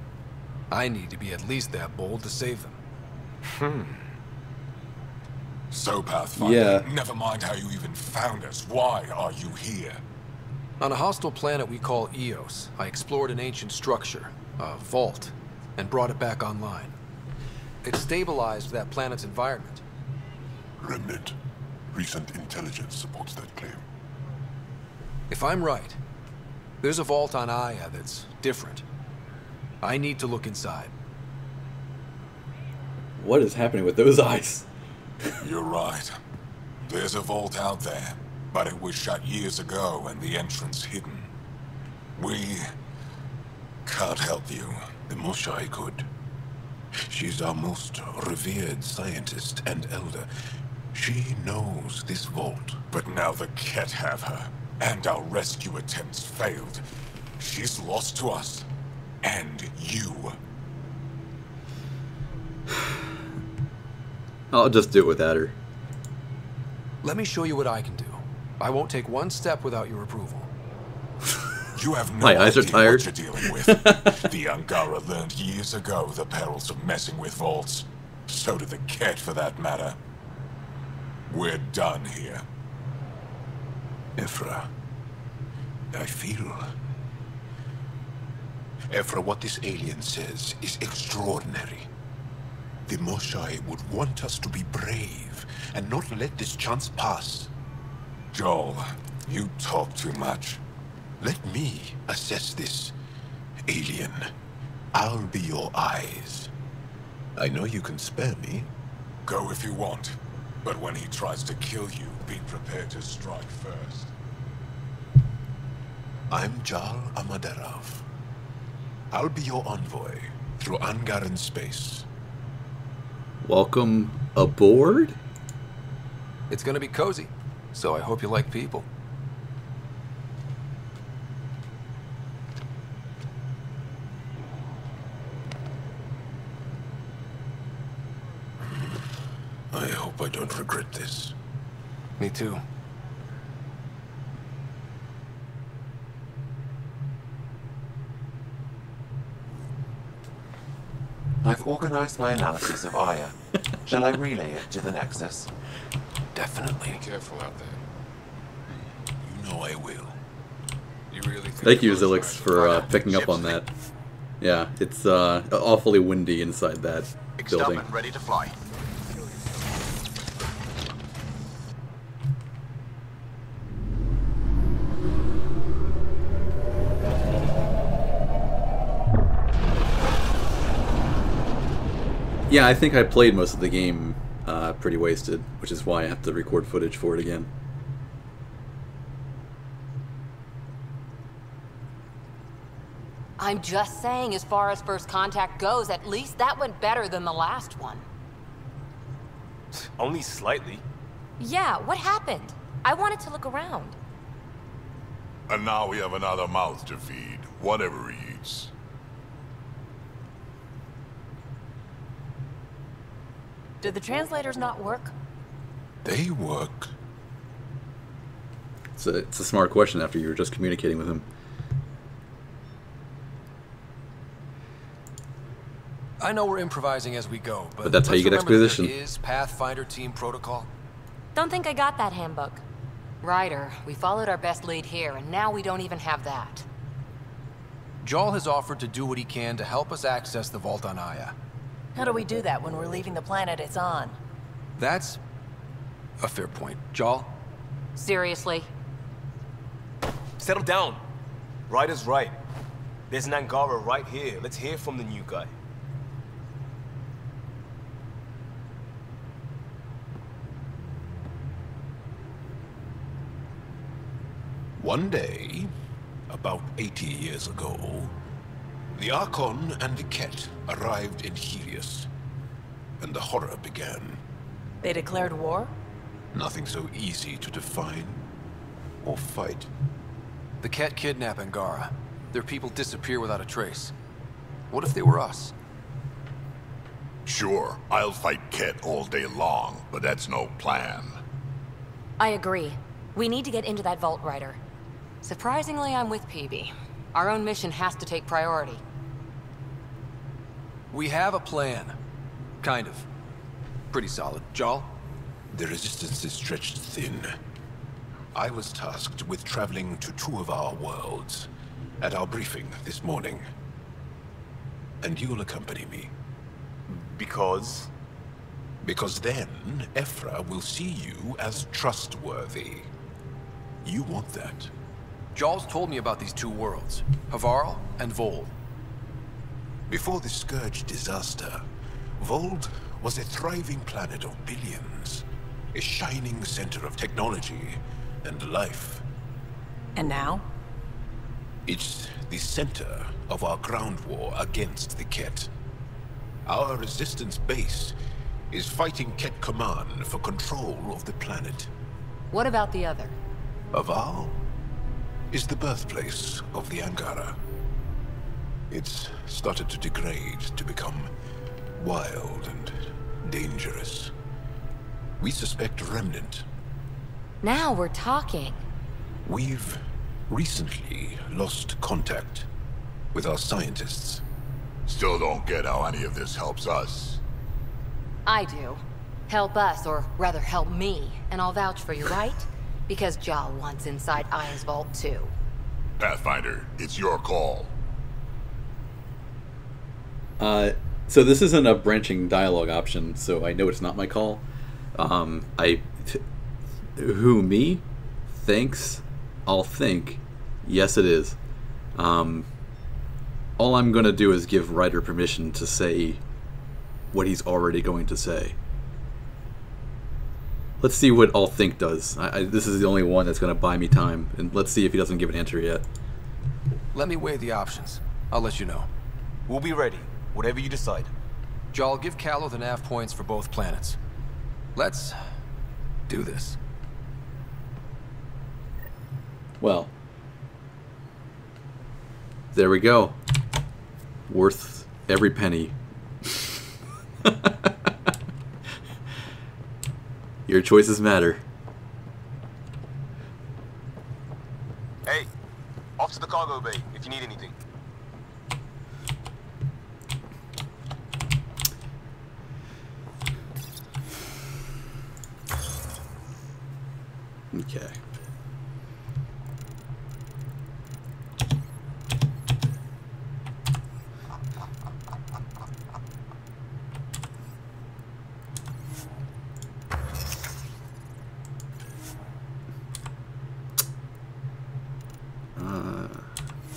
I need to be at least that bold to save them. So, Pathfinder, Yeah. never mind how you even found us. Why are you here? On a hostile planet we call Eos, I explored an ancient structure, a vault, and brought it back online. It stabilized that planet's environment. Remnant. Recent intelligence supports that claim. If I'm right, there's a vault on Aya that's different. I need to look inside. What is happening with those eyes? You're right. There's a vault out there, but it was shut years ago and the entrance hidden. We can't help you. The Moshai could. She's our most revered scientist and elder. She knows this vault. But now the Ket have her, and our rescue attempts failed. She's lost to us, and you. I'll just do it without her. Let me show you what I can do. I won't take one step without your approval. You have no My eyes are idea tired. what you're dealing with. The Angara learned years ago the perils of messing with vaults. So did the Ket, for that matter. We're done here. Ephra, I feel... Ephra, what this alien says is extraordinary. The Moshai would want us to be brave and not let this chance pass. Joel, you talk too much. Let me assess this, alien. I'll be your eyes. I know you can spare me. Go if you want, but when he tries to kill you, Be prepared to strike first. I'm Jal Amaderov. I'll be your envoy through Angaran space. Welcome aboard? It's gonna be cozy, so I hope you like people. I hope I don't regret this. Me too. I've organized my analysis of Aya. Shall I relay it to the Nexus? Definitely. Be careful out there. You know I will. You really think Thank you, Zilix, for picking up on that. Yeah, it's awfully windy inside that Fixed up building. and ready to fly. Yeah, I think I played most of the game pretty wasted, which is why I have to record footage for it again. I'm just saying, as far as first contact goes, at least that went better than the last one. Only slightly. Yeah, what happened? I wanted to look around. And now we have another mouth to feed, whatever he eats. Did the translators not work? They work. It's a smart question after you were just communicating with him. I know we're improvising as we go, but that's how you get exposition. There is Pathfinder team protocol. Don't think I got that handbook. Ryder, we followed our best lead here, and now we don't even have that. Jal has offered to do what he can to help us access the vault on Aya. How do we do that when we're leaving the planet it's on? That's a fair point. Jal? Seriously? Settle down. Ryder's right. There's an Angara right here. Let's hear from the new guy. One day, about 80 years ago, the Archon and the Ket arrived in Helios, and the horror began. They declared war? Nothing so easy to define or fight. The Ket kidnap Angara. Their people disappear without a trace. What if they were us? Sure, I'll fight Ket all day long, but that's no plan. I agree. We need to get into that vault, Ryder. Surprisingly, I'm with Peavy. Our own mission has to take priority. We have a plan. Kind of. Pretty solid. Jal? The resistance is stretched thin. I was tasked with traveling to two of our worlds at our briefing this morning. And you'll accompany me. Because? Because then, Ephra will see you as trustworthy. You want that. Jal's told me about these two worlds, Havarl and Vold. Before the Scourge disaster, Vold was a thriving planet of billions, a shining center of technology and life. And now? It's the center of our ground war against the Ket. Our resistance base is fighting Ket Command for control of the planet. What about the other? Havarl is the birthplace of the Angara. It's started to degrade, to become wild and dangerous. We suspect a remnant. Now we're talking. We've recently lost contact with our scientists. Still don't get how any of this helps us. I do. Help us, or rather help me, and I'll vouch for you, right? Because Jal wants inside Aya's vault too. Pathfinder, it's your call. So this isn't a branching dialogue option, so I know it's not my call. Who, me? Thanks? I'll think. Yes, it is. All I'm gonna do is give Ryder permission to say what he's already going to say. let's see what All Think does. This is the only one that's going to buy me time, and let's see if he doesn't give an answer yet. Let me weigh the options. I'll let you know. We'll be ready, whatever you decide. Jal, give Callow the nav points for both planets. Let's do this. Well, there we go. Worth every penny. Your choices matter. Hey, off to the cargo bay if you need anything. Okay.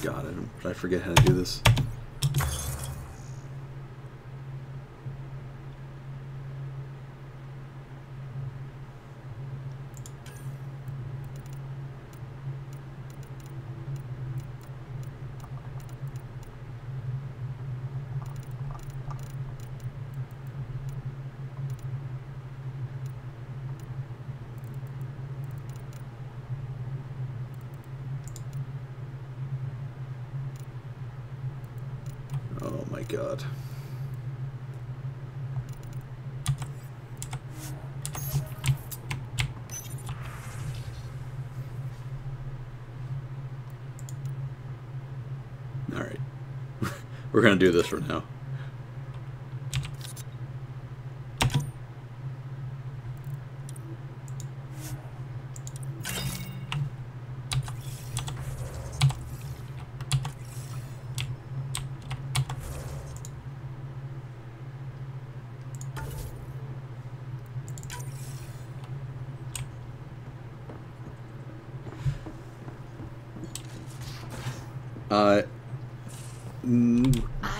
God, I forget how to do this. Oh my God. All right. We're going to do this for now.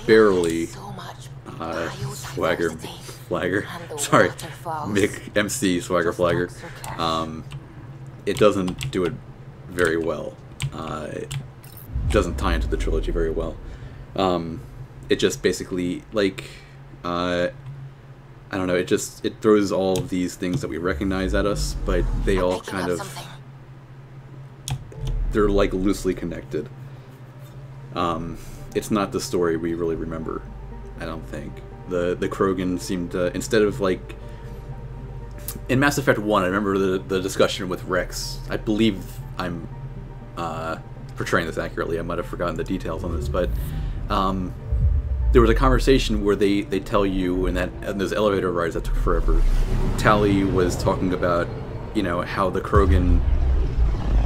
Barely. Flagger. Sorry, Mick MC Swagger Flagger. It doesn't do it very well. It doesn't tie into the trilogy very well. It just basically, like, I don't know. It throws all of these things that we recognize at us, but they all kind of, they're like loosely connected. It's not the story we really remember, I don't think. The Krogan seemed to, instead of like, in Mass Effect 1, I remember the discussion with Rex. I believe I'm portraying this accurately. I might have forgotten the details on this, but there was a conversation where they tell you in those elevator rides that took forever. Tali was talking about, you know, how the Krogan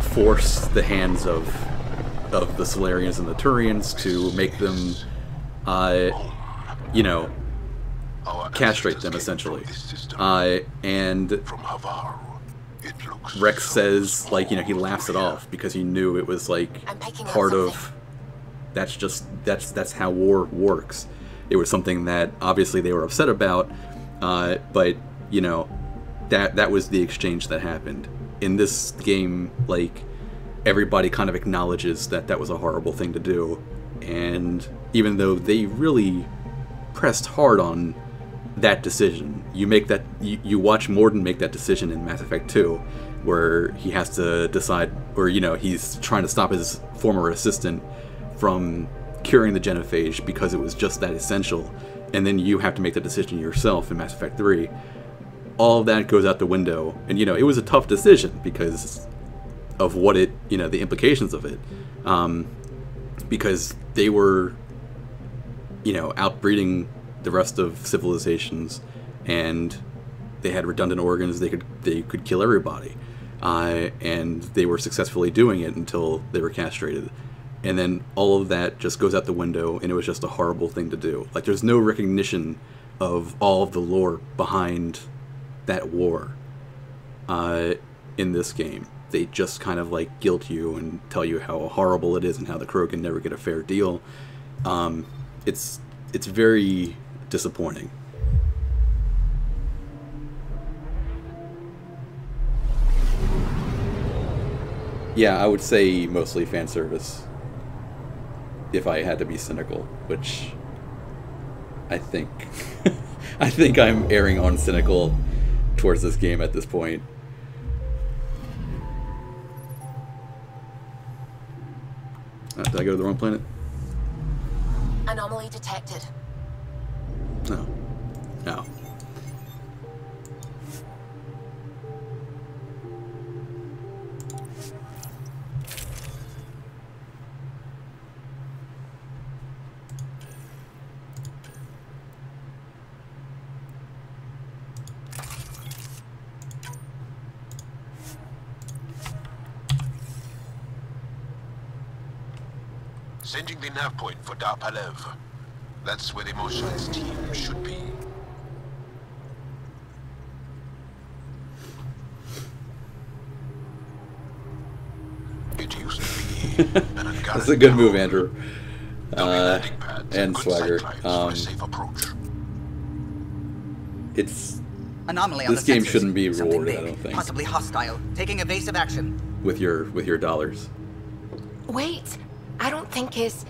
forced the hands of the Solarians and the Turians to make them, you know, castrate them, essentially. And Rex says, like, you know, he laughs it off because he knew it was, like, part of, that's how war works. It was something that, obviously, they were upset about, but, you know, that was the exchange that happened. In this game, like, everybody kind of acknowledges that that was a horrible thing to do, and even though they really pressed hard on that decision, you watch Mordin make that decision in Mass Effect 2, where he has to decide, or, you know, he's trying to stop his former assistant from curing the genophage because it was just that essential, and then you have to make the decision yourself in Mass Effect 3. All of that goes out the window, and, you know, it was a tough decision because of what it, you know, the implications of it, because they were, you know, outbreeding the rest of civilizations, and they had redundant organs. They could kill everybody, and they were successfully doing it until they were castrated, and then all of that just goes out the window, and it was just a horrible thing to do. Like, there's no recognition of all of the lore behind that war in this game. They just kind of, like, guilt you and tell you how horrible it is and how the Krogan never get a fair deal. It's very disappointing. Yeah, I would say mostly fan service. If I had to be cynical, which I think I think I'm erring on cynical towards this game at this point. Did I go to the wrong planet? Anomaly detected. No. No. Sending the nav point for Dar Palev. That's where the Motionless team should be. It used to be an That's a good move, Andrew. And Swagger. It's Anomaly on this the game sensors. shouldn't be Something rewarded, big, I don't think. possibly hostile. Taking evasive action. With your dollars. Wait, I don't think his...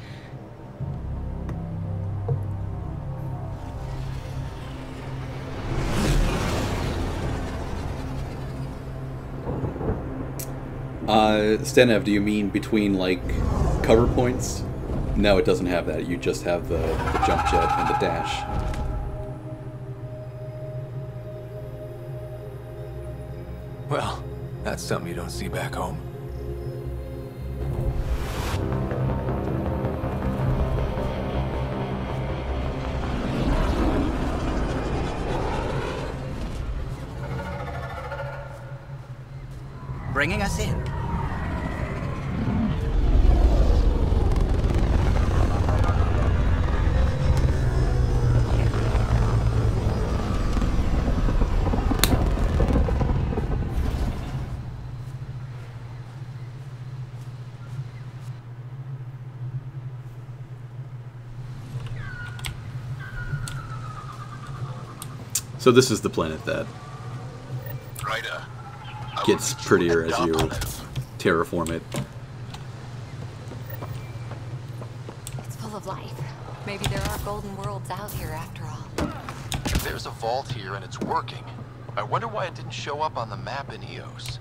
Stanev, do you mean between, like, cover points? No, it doesn't have that. You just have the jump jet and the dash. Well, that's something you don't see back home. Bringing us in. So this is the planet that Ryder, gets prettier as you terraform it. It's full of life. Maybe there are golden worlds out here after all. If there's a vault here and it's working, I wonder why it didn't show up on the map in EOS.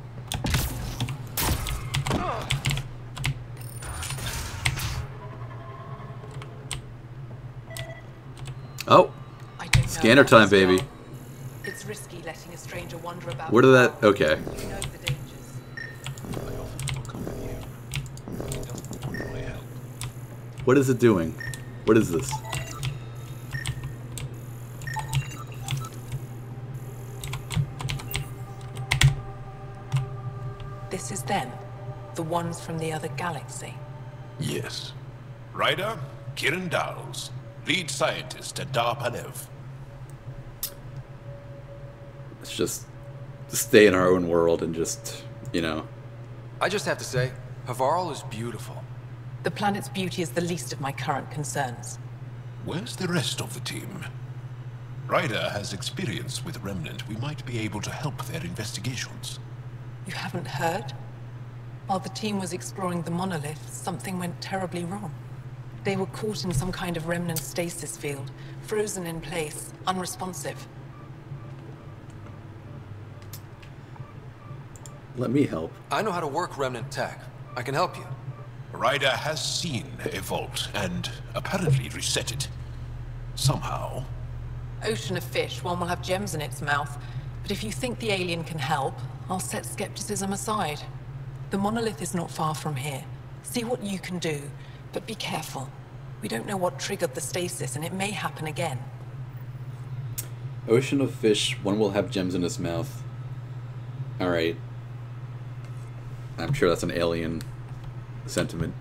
Oh, scanner time, baby. It's risky letting a stranger wander about. Where did that? Okay. You know the dangers. What is it doing? What is this? This is them, the ones from the other galaxy. Yes. Ryder, Kiran Dowles, lead scientist at Dar Palev. Let's just stay in our own world and just, you know. I just have to say, Havarl is beautiful. The planet's beauty is the least of my current concerns. Where's the rest of the team? Ryder has experience with Remnant. We might be able to help their investigations. You haven't heard? While the team was exploring the monolith, something went terribly wrong. They were caught in some kind of remnant stasis field, frozen in place, unresponsive. Let me help. I know how to work remnant tech. I can help you. Ryder has seen a vault and apparently reset it. Somehow. Ocean of fish, one will have gems in its mouth. But if you think the alien can help, I'll set skepticism aside. The monolith is not far from here. See what you can do, but be careful. We don't know what triggered the stasis, and it may happen again. Ocean of fish, one will have gems in his mouth. Alright. I'm sure that's an alien sentiment.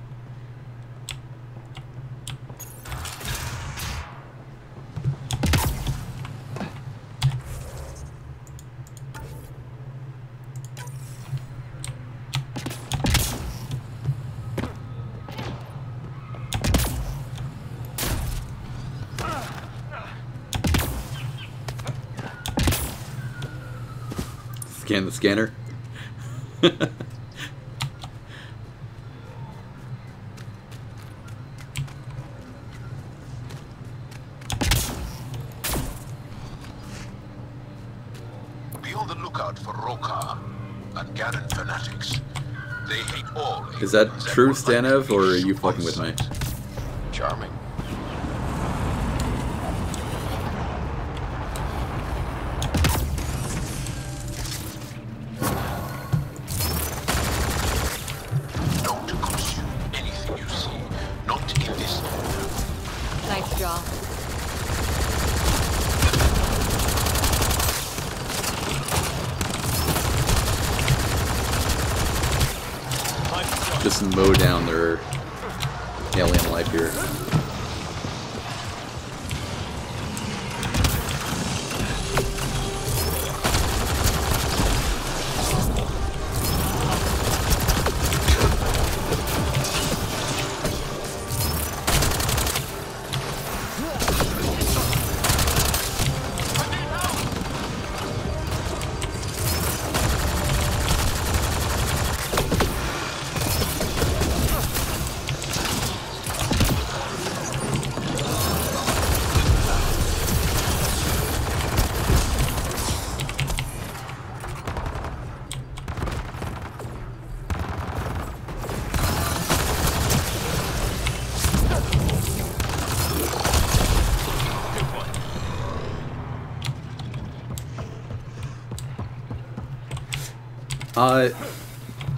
Scan the scanner. Angaran fanatics. They hate all. Is that true, Stanev, or are you fucking with me? Charming. Don't consume anything you see. Not in this. Nice job. Just mow down their alien life here.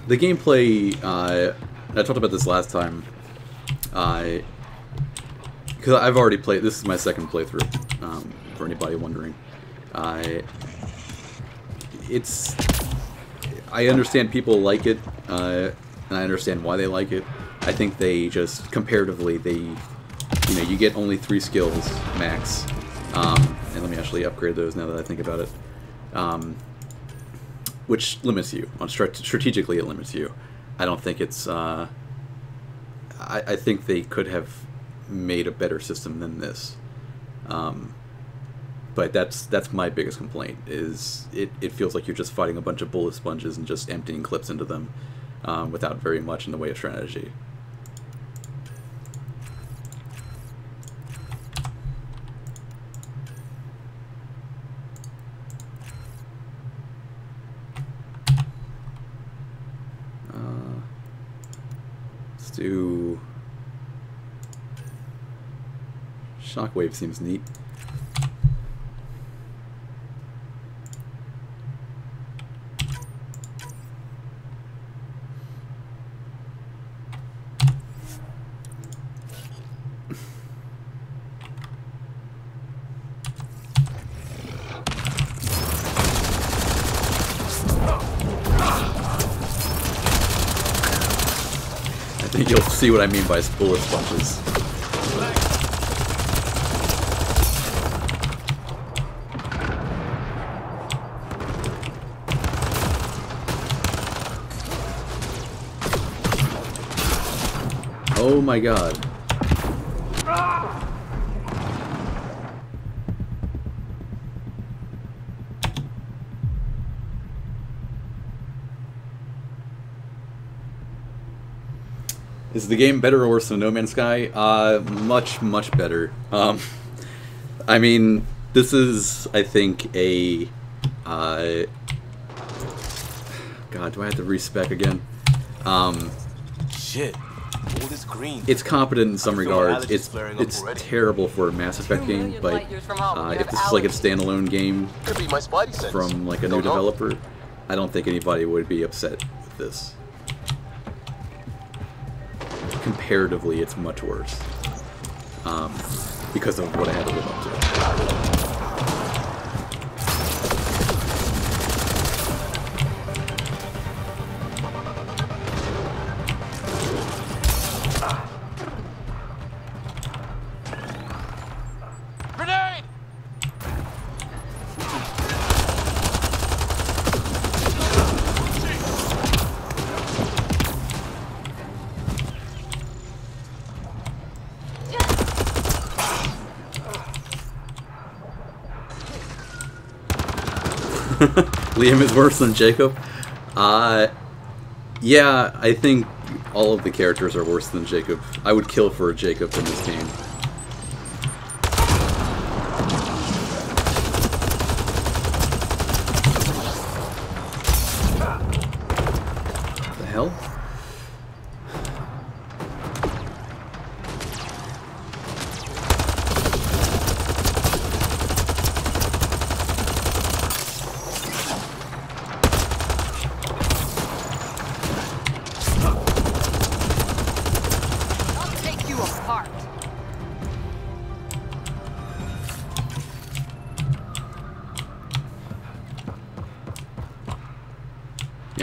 The gameplay, I talked about this last time, because I've already played, this is my second playthrough, for anybody wondering. I understand people like it, and I understand why they like it. I think they just, comparatively, you get only 3 skills, max, and let me actually upgrade those now that I think about it. Which limits you. Strategically, it limits you. I don't think it's... I think they could have made a better system than this. But that's my biggest complaint, is it feels like you're just fighting a bunch of bullet sponges and just emptying clips into them without very much in the way of strategy. Do Shockwave seems neat. I think you'll see what I mean by bullet sponges. Oh my god. Is the game better or worse than No Man's Sky? Much, much better. I mean, this is, I think, a... God, do I have to respec again? Shit. All this green. It's competent in some regards. It's terrible for a Mass Effect game, but if this is like a standalone game from like a new developer, I don't think anybody would be upset with this. Comparatively, it's much worse because of what I had to live up to. Liam is worse than Jacob. Yeah, I think all of the characters are worse than Jacob. I would kill for a Jacob in this game.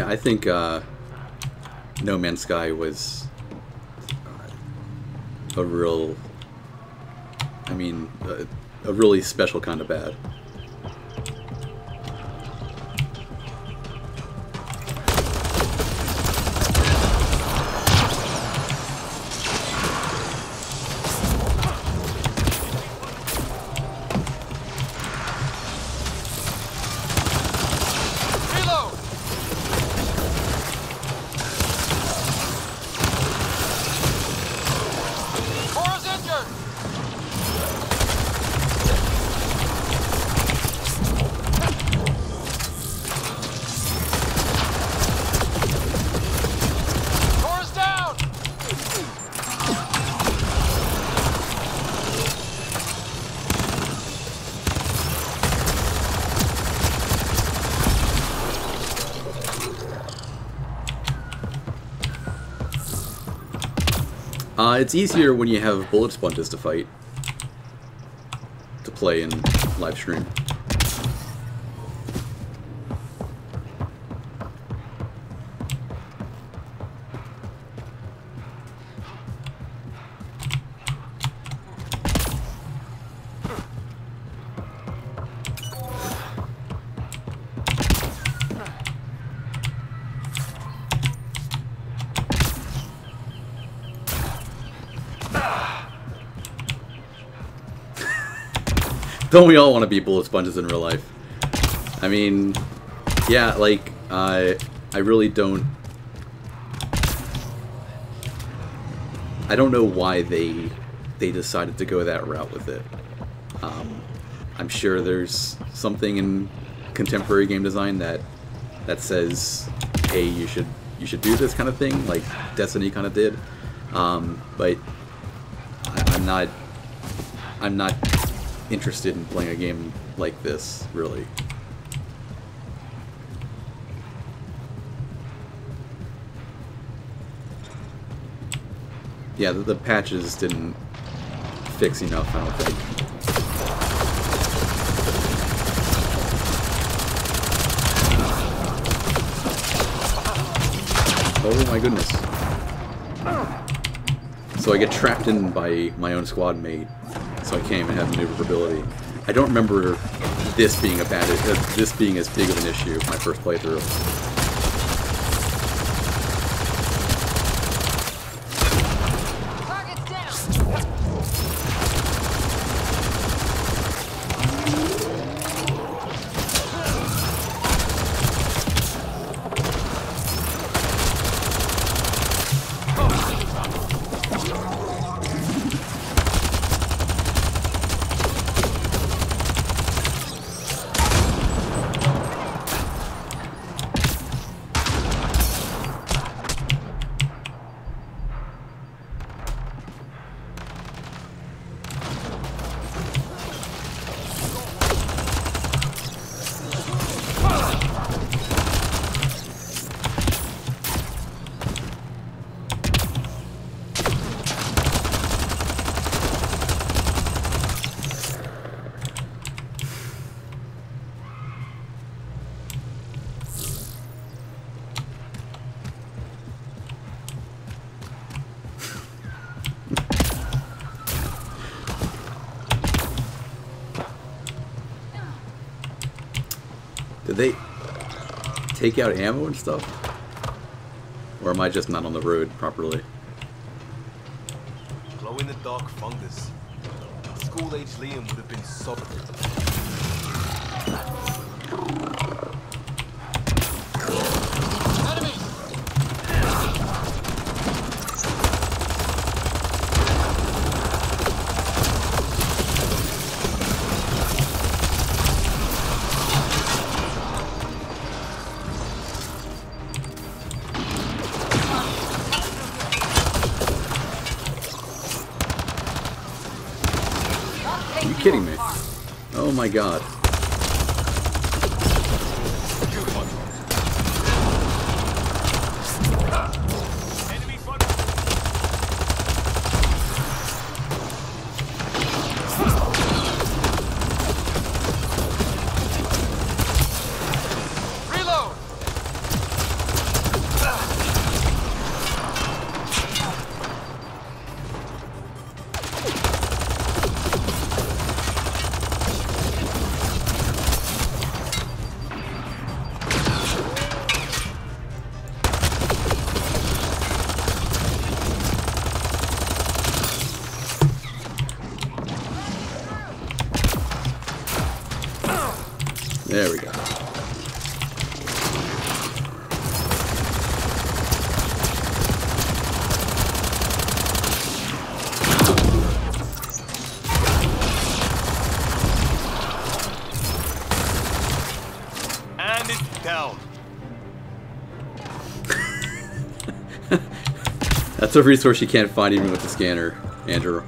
I think No Man's Sky was a real, I mean, a really special kind of bad. It's easier when you have bullet sponges to fight, to play in live stream. Don't we all want to be bullet sponges in real life? I mean, yeah, like, I really don't... I don't know why they decided to go that route with it. I'm sure there's something in contemporary game design that says, hey, you should do this kind of thing, like Destiny kind of did. But I'm not interested in playing a game like this, really. Yeah, the patches didn't fix enough, I don't think. Oh my goodness. So I get trapped in by my own squad mate, so I can't even have maneuverability. I don't remember this being this being as big of an issue my first playthrough. Did they take out ammo and stuff? Or am I just not on the road properly? Glow-in-the-dark fungus. School-age Liam would have been so... Are you kidding me? Oh my god. There we go. And it's down. That's a resource you can't find even with the scanner, Andrew.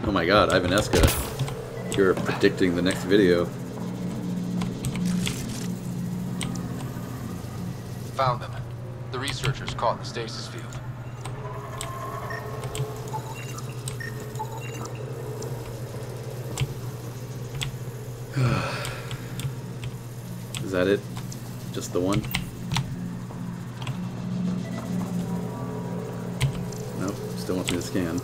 Oh my god, Ivanesca. You're predicting the next video. Found them. The researchers caught in the stasis field. Is that it? Just the one? Nope, still wants me to scan.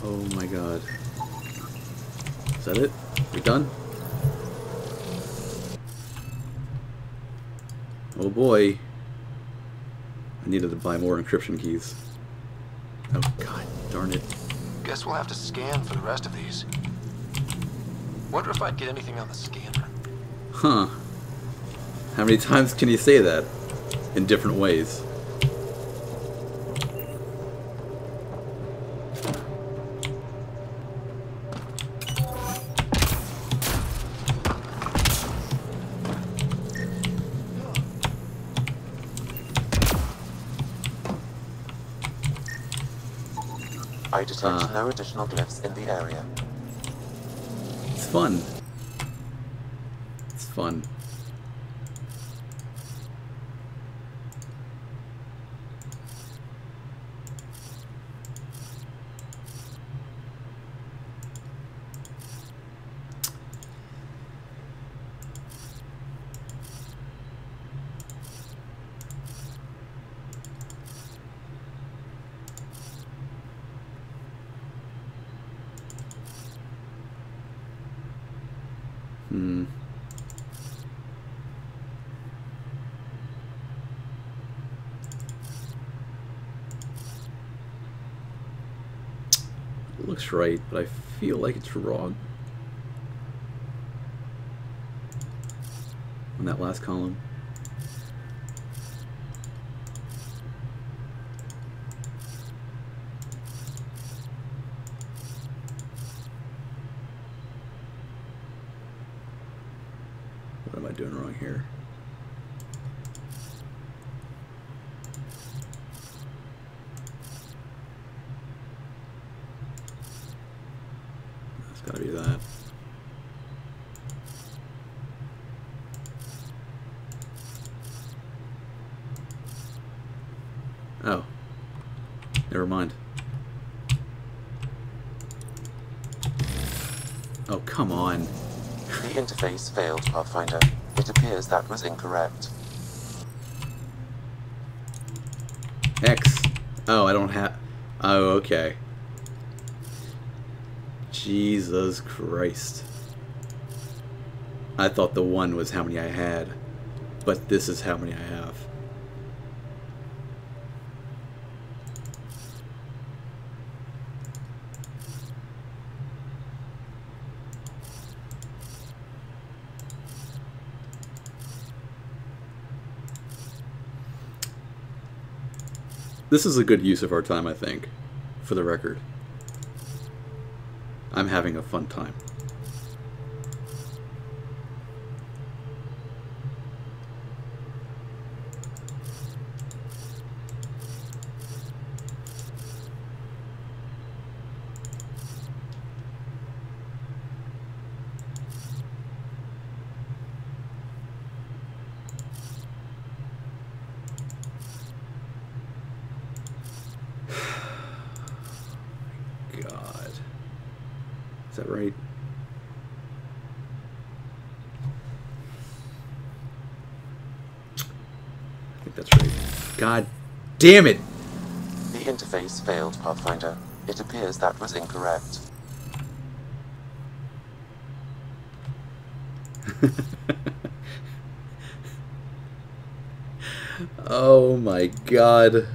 Oh my god. Is that it? We done? Oh boy. I needed to buy more encryption keys. Oh god, darn it. Guess we'll have to scan for the rest of these. Wonder if I'd get anything on the scanner. Huh. How many times can you say that? In different ways. I detect no additional glyphs in the area. It's fun. It's fun. It looks right, but I feel like it's wrong. On that last column. What am I doing wrong here? It's gotta be that. Oh. Never mind. Oh, come on. The interface failed, Pathfinder. It appears that was incorrect. X. Oh, I don't have... Oh, okay. Jesus Christ. I thought the 1 was how many I had, but this is how many I have. This is a good use of our time, I think, for the record. I'm having a fun time. God. Is that right? I think that's God damn it! The interface failed, Pathfinder. It appears that was incorrect. Oh my god.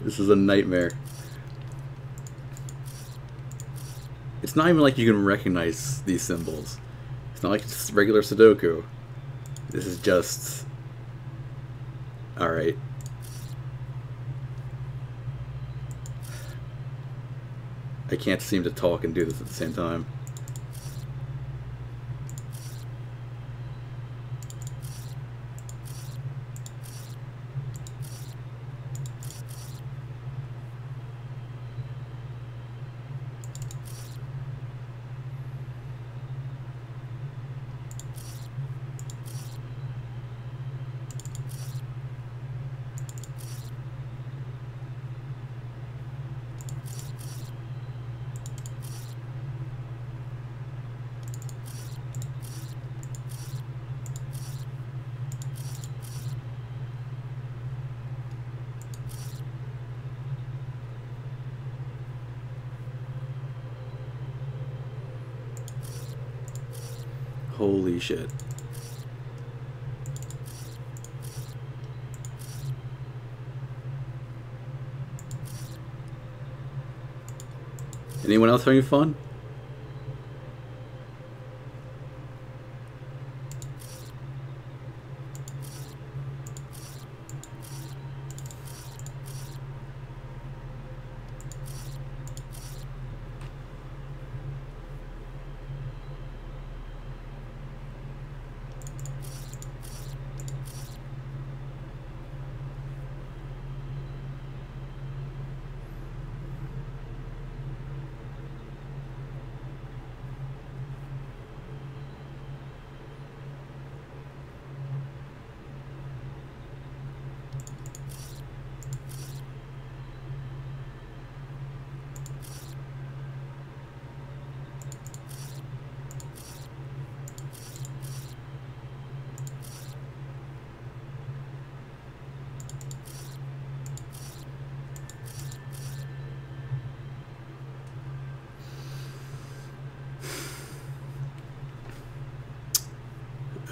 This is a nightmare. It's not even like you can recognize these symbols. It's not like it's regular Sudoku. This is just... Alright. I can't seem to talk and do this at the same time. Holy shit. Anyone else having fun?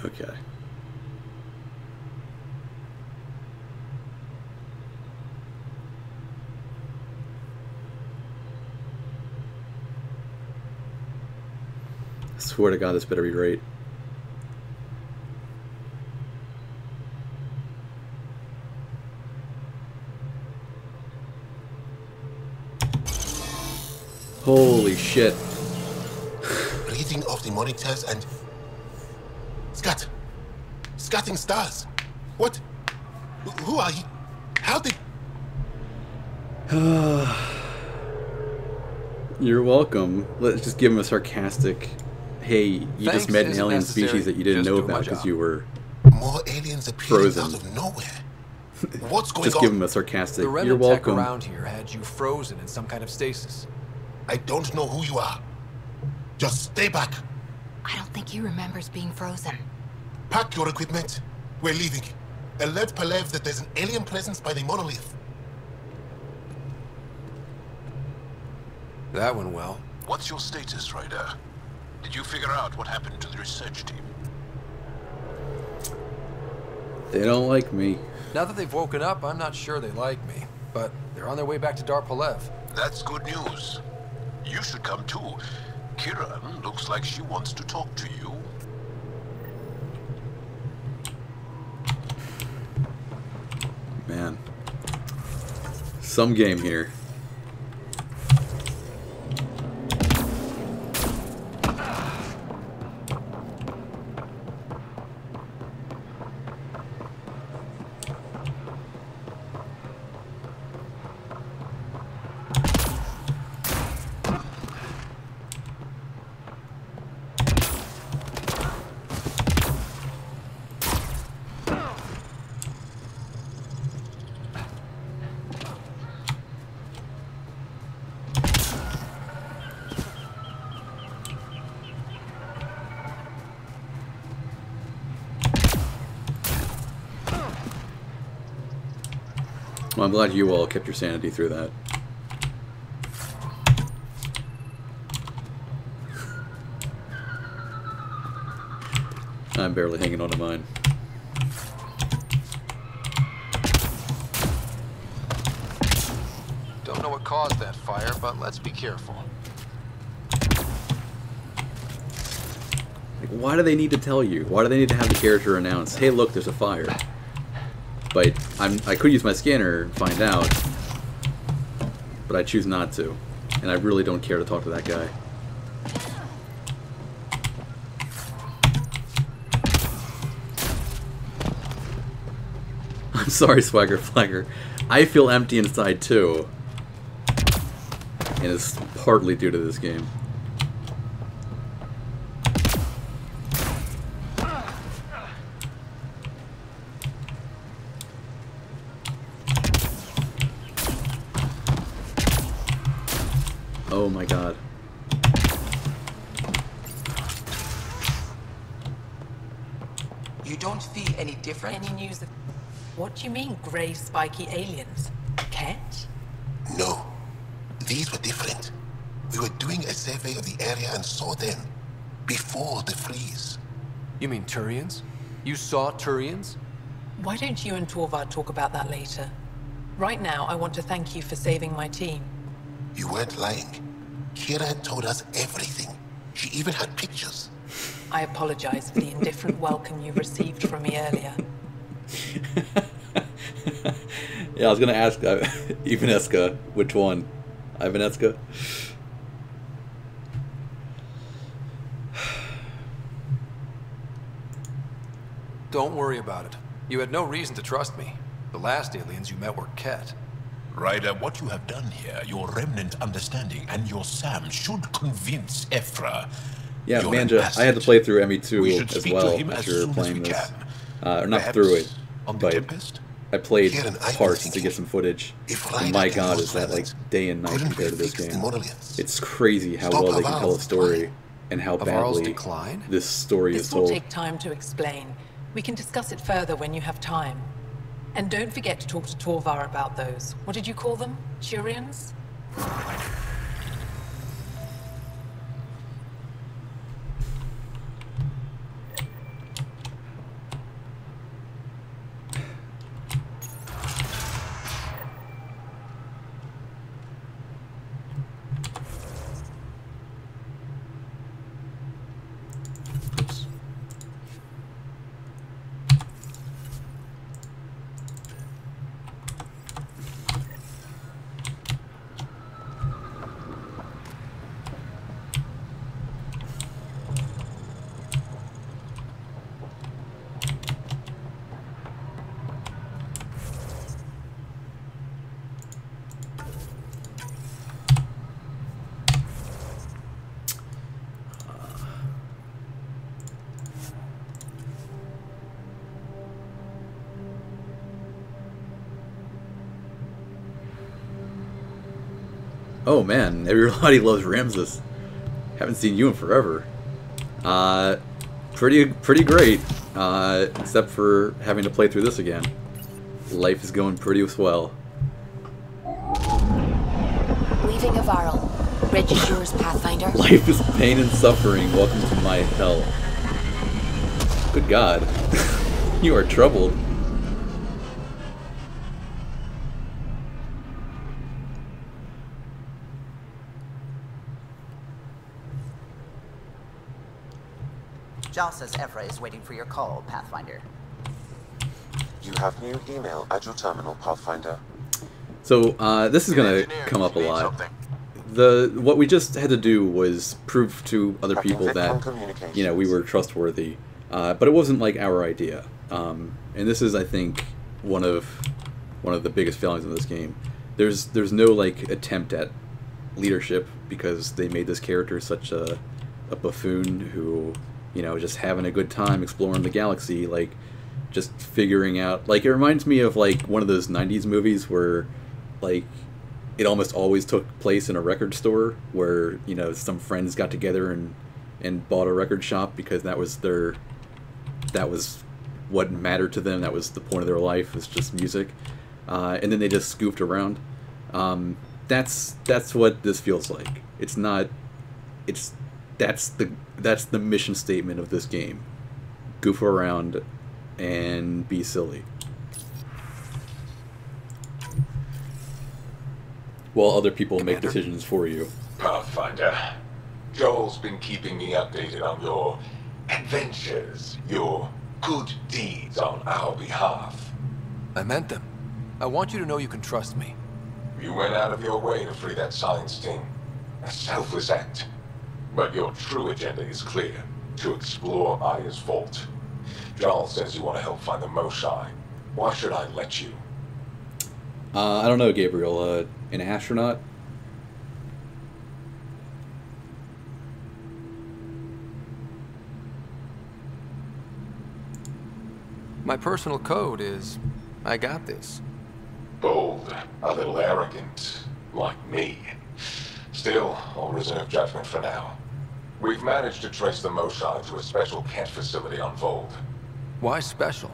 Okay. I swear to God, this better be right. Holy shit. Reading of the monitors and... Scatting stars. What? Who are you? How did... You're welcome. Let's just give him a sarcastic, hey, you just met an alien species that you didn't know about because you were more aliens appearing frozen. Out of nowhere. What's going just on? give him a sarcastic, the you're remnant tech welcome. around here had you frozen in some kind of stasis. I don't know who you are. Just stay back. I don't think he remembers being frozen. Pack your equipment. We're leaving. Alert Palev that there's an alien presence by the monolith. That went well. What's your status, Ryder? Did you figure out what happened to the research team? They don't like me. Now that they've woken up, I'm not sure they like me. But they're on their way back to Dar Palev. That's good news. You should come too. Kiran looks like she wants to talk to you. Man. Some game here. Well, I'm glad you all kept your sanity through that. I'm barely hanging on to mine. Don't know what caused that fire, but let's be careful. Like, why do they need to tell you? Why do they need to have the character announce, hey look, there's a fire? But I could use my scanner and find out, but I choose not to. And I really don't care to talk to that guy. I'm sorry, Swagger Flagger. I feel empty inside too. And it's partly due to this game. Oh my god. You don't feel any different? Any news of... What do you mean, grey spiky aliens? Ket? No. These were different. We were doing a survey of the area and saw them. Before the freeze. You mean Turians? You saw Turians? Why don't you and Torvar talk about that later? Right now, I want to thank you for saving my team. You weren't lying. Kira had told us everything. She even had pictures. I apologize for the indifferent welcome you received from me earlier. Yeah, I was gonna ask Ivaneska, which one? Ivaneska? Don't worry about it. You had no reason to trust me. The last aliens you met were Ket. Ryder, what you have done here, your remnant understanding and your Sam should convince Ephra. Yeah, You're Manja, I had to play through ME2 as well him as as you're soon playing as we this. can. Not through it, on the but Tempest? I played Here and I was parts to thinking, get some footage. if And Ryder my can god, use is that like violence, day and night couldn't compared to we this fix the game. monoliths? It's crazy how Stop well they can tell a Avar's story and how Avar's badly decline? this story is This will told. take time to explain. We can discuss it further when you have time. And don't forget to talk to Torvar about those. What did you call them? Turians? Oh man, everybody loves Ramses. Haven't seen you in forever. Pretty great. Except for having to play through this again. Life is going pretty swell. Leaving Avarl. Bridge is yours, Pathfinder. Life is pain and suffering. Welcome to my hell. Good God. You are troubled. Jal says Ephra is waiting for your call, Pathfinder. You have new email at your terminal, Pathfinder. So, this is gonna come up a lot. What we just had to do was prove to other people that, you know, we were trustworthy. But it wasn't like our idea. And this is, I think, one of the biggest failings of this game. There's no like attempt at leadership because they made this character such a buffoon who, you know, just having a good time exploring the galaxy, like just figuring out, like, it reminds me of like one of those 90s movies where like it almost always took place in a record store where, you know, some friends got together and bought a record shop because that was what mattered to them. That was the point of their life, was just music. and then they just scooped around. That's what this feels like. It's not. That's the mission statement of this game. Goof around and be silly. While other people make decisions for you. Pathfinder, Joel's been keeping me updated on your adventures, your good deeds on our behalf. I meant them. I want you to know you can trust me. You went out of your way to free that science team. A selfless act. But your true agenda is clear. To explore Aya's vault. Joel says you want to help find the Moshai. Why should I let you? I don't know, Gabriel. An astronaut? My personal code is, I got this. Bold, a little arrogant, like me. Still, I'll reserve judgment for now. We've managed to trace the Moshai to a special Kent facility on Vold. Why special?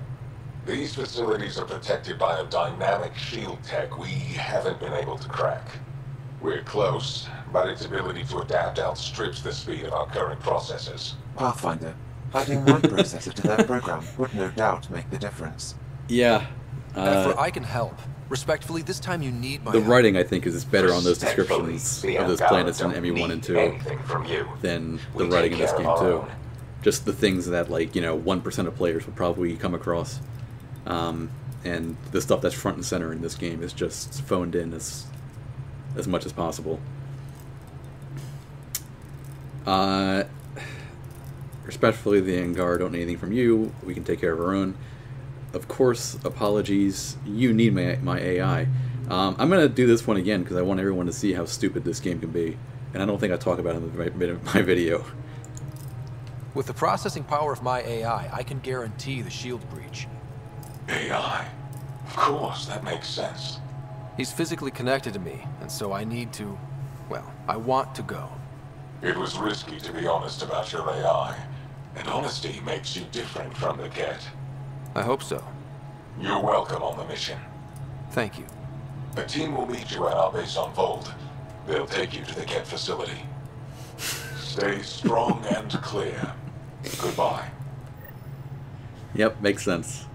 These facilities are protected by a dynamic shield tech we haven't been able to crack. We're close, but its ability to adapt outstrips the speed of our current processors. Pathfinder, adding one processor to their program would no doubt make the difference. Yeah. I can help. Respectfully, this time you need my The help. writing, I think, is better on those descriptions of those planets in ME1 and 2 than the writing in this game, too. Just the things that, like, 1% of players would probably come across. And the stuff that's front and center in this game is just phoned in as much as possible. Respectfully, the Angar don't need anything from you. We can take care of our own. Of course, apologies. You need my AI. I'm going to do this one again because I want everyone to see how stupid this game can be. And I don't think I talk about it in my video. With the processing power of my AI, I can guarantee the shield breach. AI? Of course, that makes sense. He's physically connected to me, and so I need to... well, I want to go. It was risky to be honest about your AI. And honesty makes you different from the Ket. I hope so. You're welcome on the mission. Thank you. The team will meet you at our base on Vold. They'll take you to the Ket facility. Stay strong and clear. Goodbye. Yep, makes sense.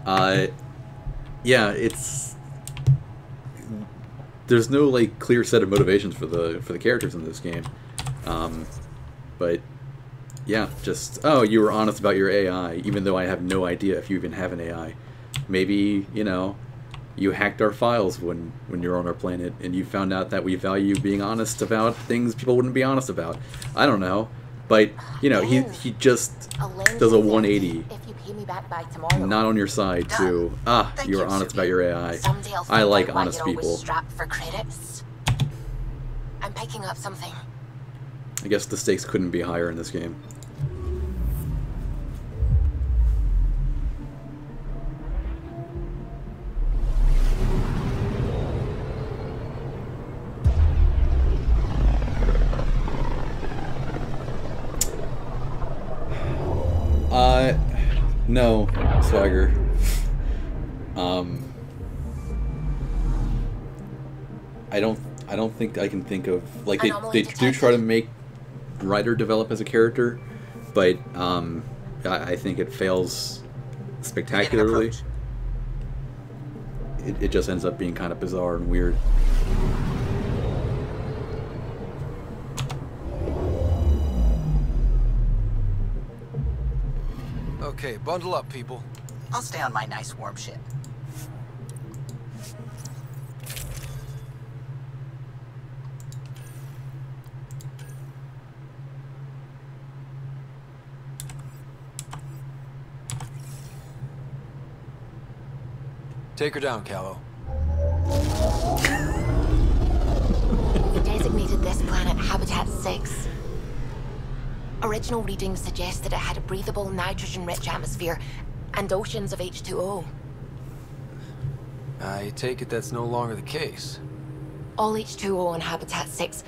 Yeah, it's... there's no, like, clear set of motivations for the characters in this game. But... yeah, just, oh, you were honest about your AI, even though I have no idea if you even have an AI. Maybe, you hacked our files when you're on our planet, and you found out that we value being honest about things people wouldn't be honest about. I don't know. But, he just does a 180. If you pay me back by tomorrow. Not on your side to, you were honest about your AI. I like honest people. Strapped for credits. I'm picking up something. I guess the stakes couldn't be higher in this game. No, Swagger. I don't think I can think of, like, they do try to make Ryder develop as a character, but I think it fails spectacularly. It just ends up being kind of bizarre and weird. Okay, bundle up, people. I'll stay on my nice warm ship. Take her down, Callow. We designated this planet Habitat 6. Original readings suggest that it had a breathable, nitrogen-rich atmosphere and oceans of H2O. I take it that's no longer the case. All H2O on Habitat 6,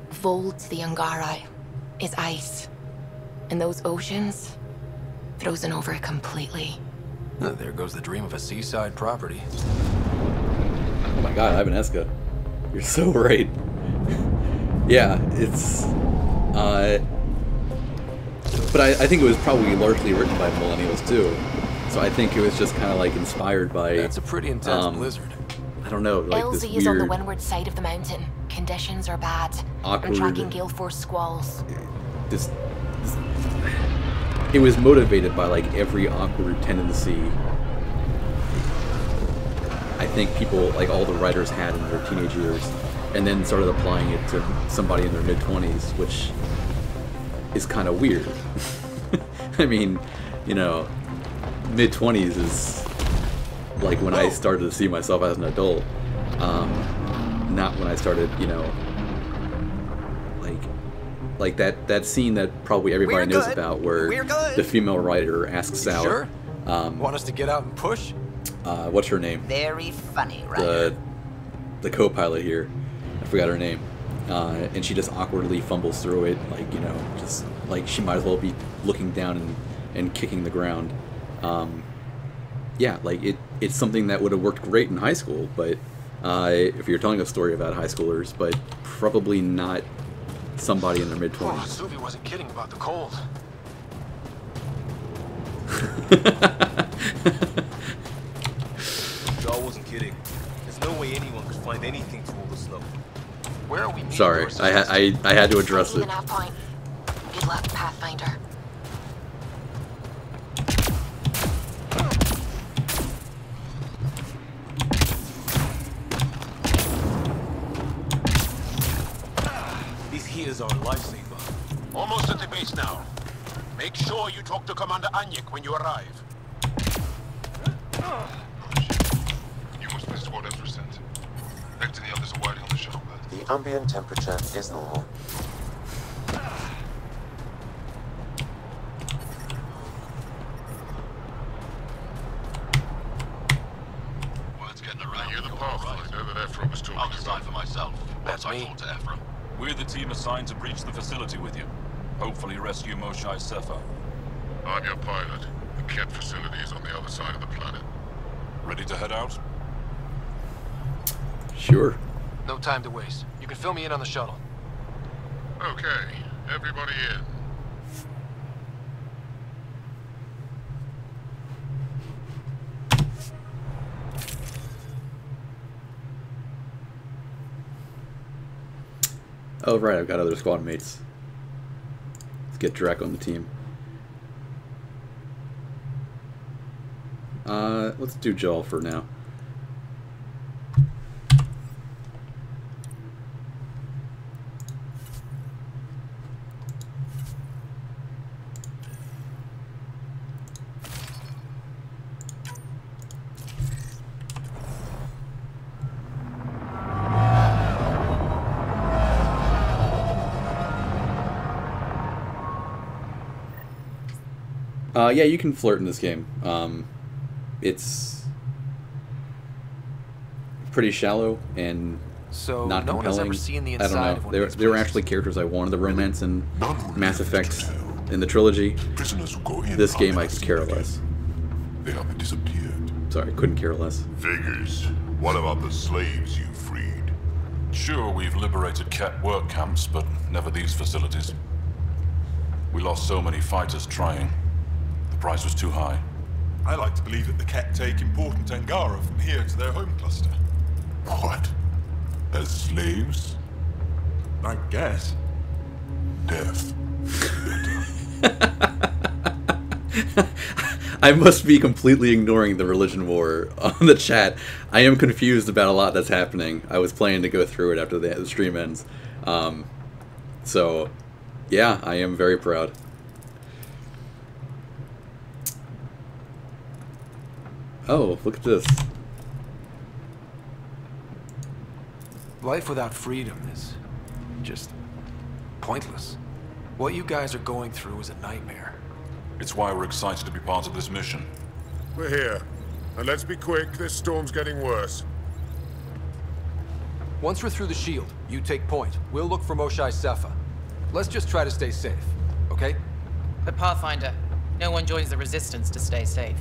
Vold to the Angara, is ice. And those oceans, frozen over completely. There goes the dream of a seaside property. Oh my god, Ivanesca. You're so right. Yeah, it's... but I think it was probably largely written by millennials too. So I think it was just kind of like inspired by... That's a pretty intense blizzard. I don't know, like this LZ weird... is on the windward side of the mountain. Conditions are bad. Awkward... We're tracking gale force squalls. This... It was motivated by like every awkward tendency I think people, like all the writers had in their teenage years, and then started applying it to somebody in their mid-20s, which is kind of weird. I mean, you know, mid-20s is like when I started to see myself as an adult, not when I started, you know, like that scene that probably everybody knows about where the female writer asks out. Sure? Want us to get out and push? What's her name? Very funny, right? The co-pilot here. I forgot her name. And she just awkwardly fumbles through it, like, you know, just like she might as well be looking down and kicking the ground. Yeah, like it's something that would have worked great in high school, but if you're telling a story about high schoolers, but probably not somebody in their mid-20s. Oh, Suvi wasn't kidding about the cold. Jaw wasn't kidding. There's no way anyone could find anything to hold us low. Where are we meeting? Sorry, I had to address it. Point. Good luck, Pathfinder. These heaters are a lifesaver. Almost at the base now. Make sure you talk to Commander Anyik when you arrive. You must be squad as sent. Hector and the others are waiting on the shuttle pad. The ambient temperature is normal. Word's getting around. You're the Pathfinder that Ephra was talking I'll decide for myself. That's once I me. talk to Ephra. We're the team assigned to breach the facility with you. Hopefully rescue Moshae Sepha. I'm your pilot. The Ket facility is on the other side of the planet. Ready to head out? Sure. No time to waste. You can fill me in on the shuttle. Okay, everybody in. Oh right, I've got other squad mates. Let's get Drac on the team. Let's do Joel for now. Yeah, you can flirt in this game. It's pretty shallow and not no compelling. one has ever seen the I don't inside of know. one of these They were actually characters I wanted the romance in Mass Effect in the trilogy. This game I could care less. They haven't disappeared. Sorry, couldn't care less. Figures. What about the slaves you freed? Sure, we've liberated Ket work camps, but never these facilities. We lost so many fighters trying. The price was too high. I like to believe that the Ket take important Angara from here to their home cluster. What? As slaves? I guess. Death. I must be completely ignoring the religion war on the chat. I am confused about a lot that's happening. I was planning to go through it after the stream ends. So, yeah, I am very proud. Oh, look at this. Life without freedom is just pointless. What you guys are going through is a nightmare. It's why we're excited to be part of this mission. We're here. And let's be quick, this storm's getting worse. Once we're through the shield, you take point. We'll look for Moshae Sepha. Let's just try to stay safe, okay? But Pathfinder, no one joins the Resistance to stay safe.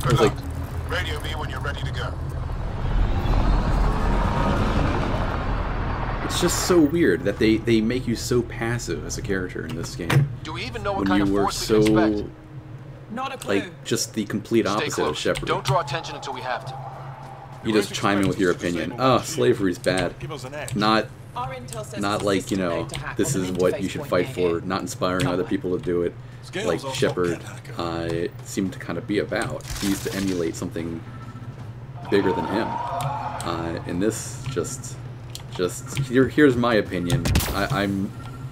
I was like, Radio me when you're ready to go. it's just so weird that they make you so passive as a character in this game. Do we even know what When kind you of were force we can so, expect? Not a clue. like, just the complete Stay opposite of close. Shepard. Don't draw attention until we have to. You just chime in with your opinion. Oh, slavery's bad. Not like, you know, this is what you should fight for, not inspiring other people to do it, like Shepard seemed to kind of be about. He used to emulate something bigger than him. And this here's my opinion. I'm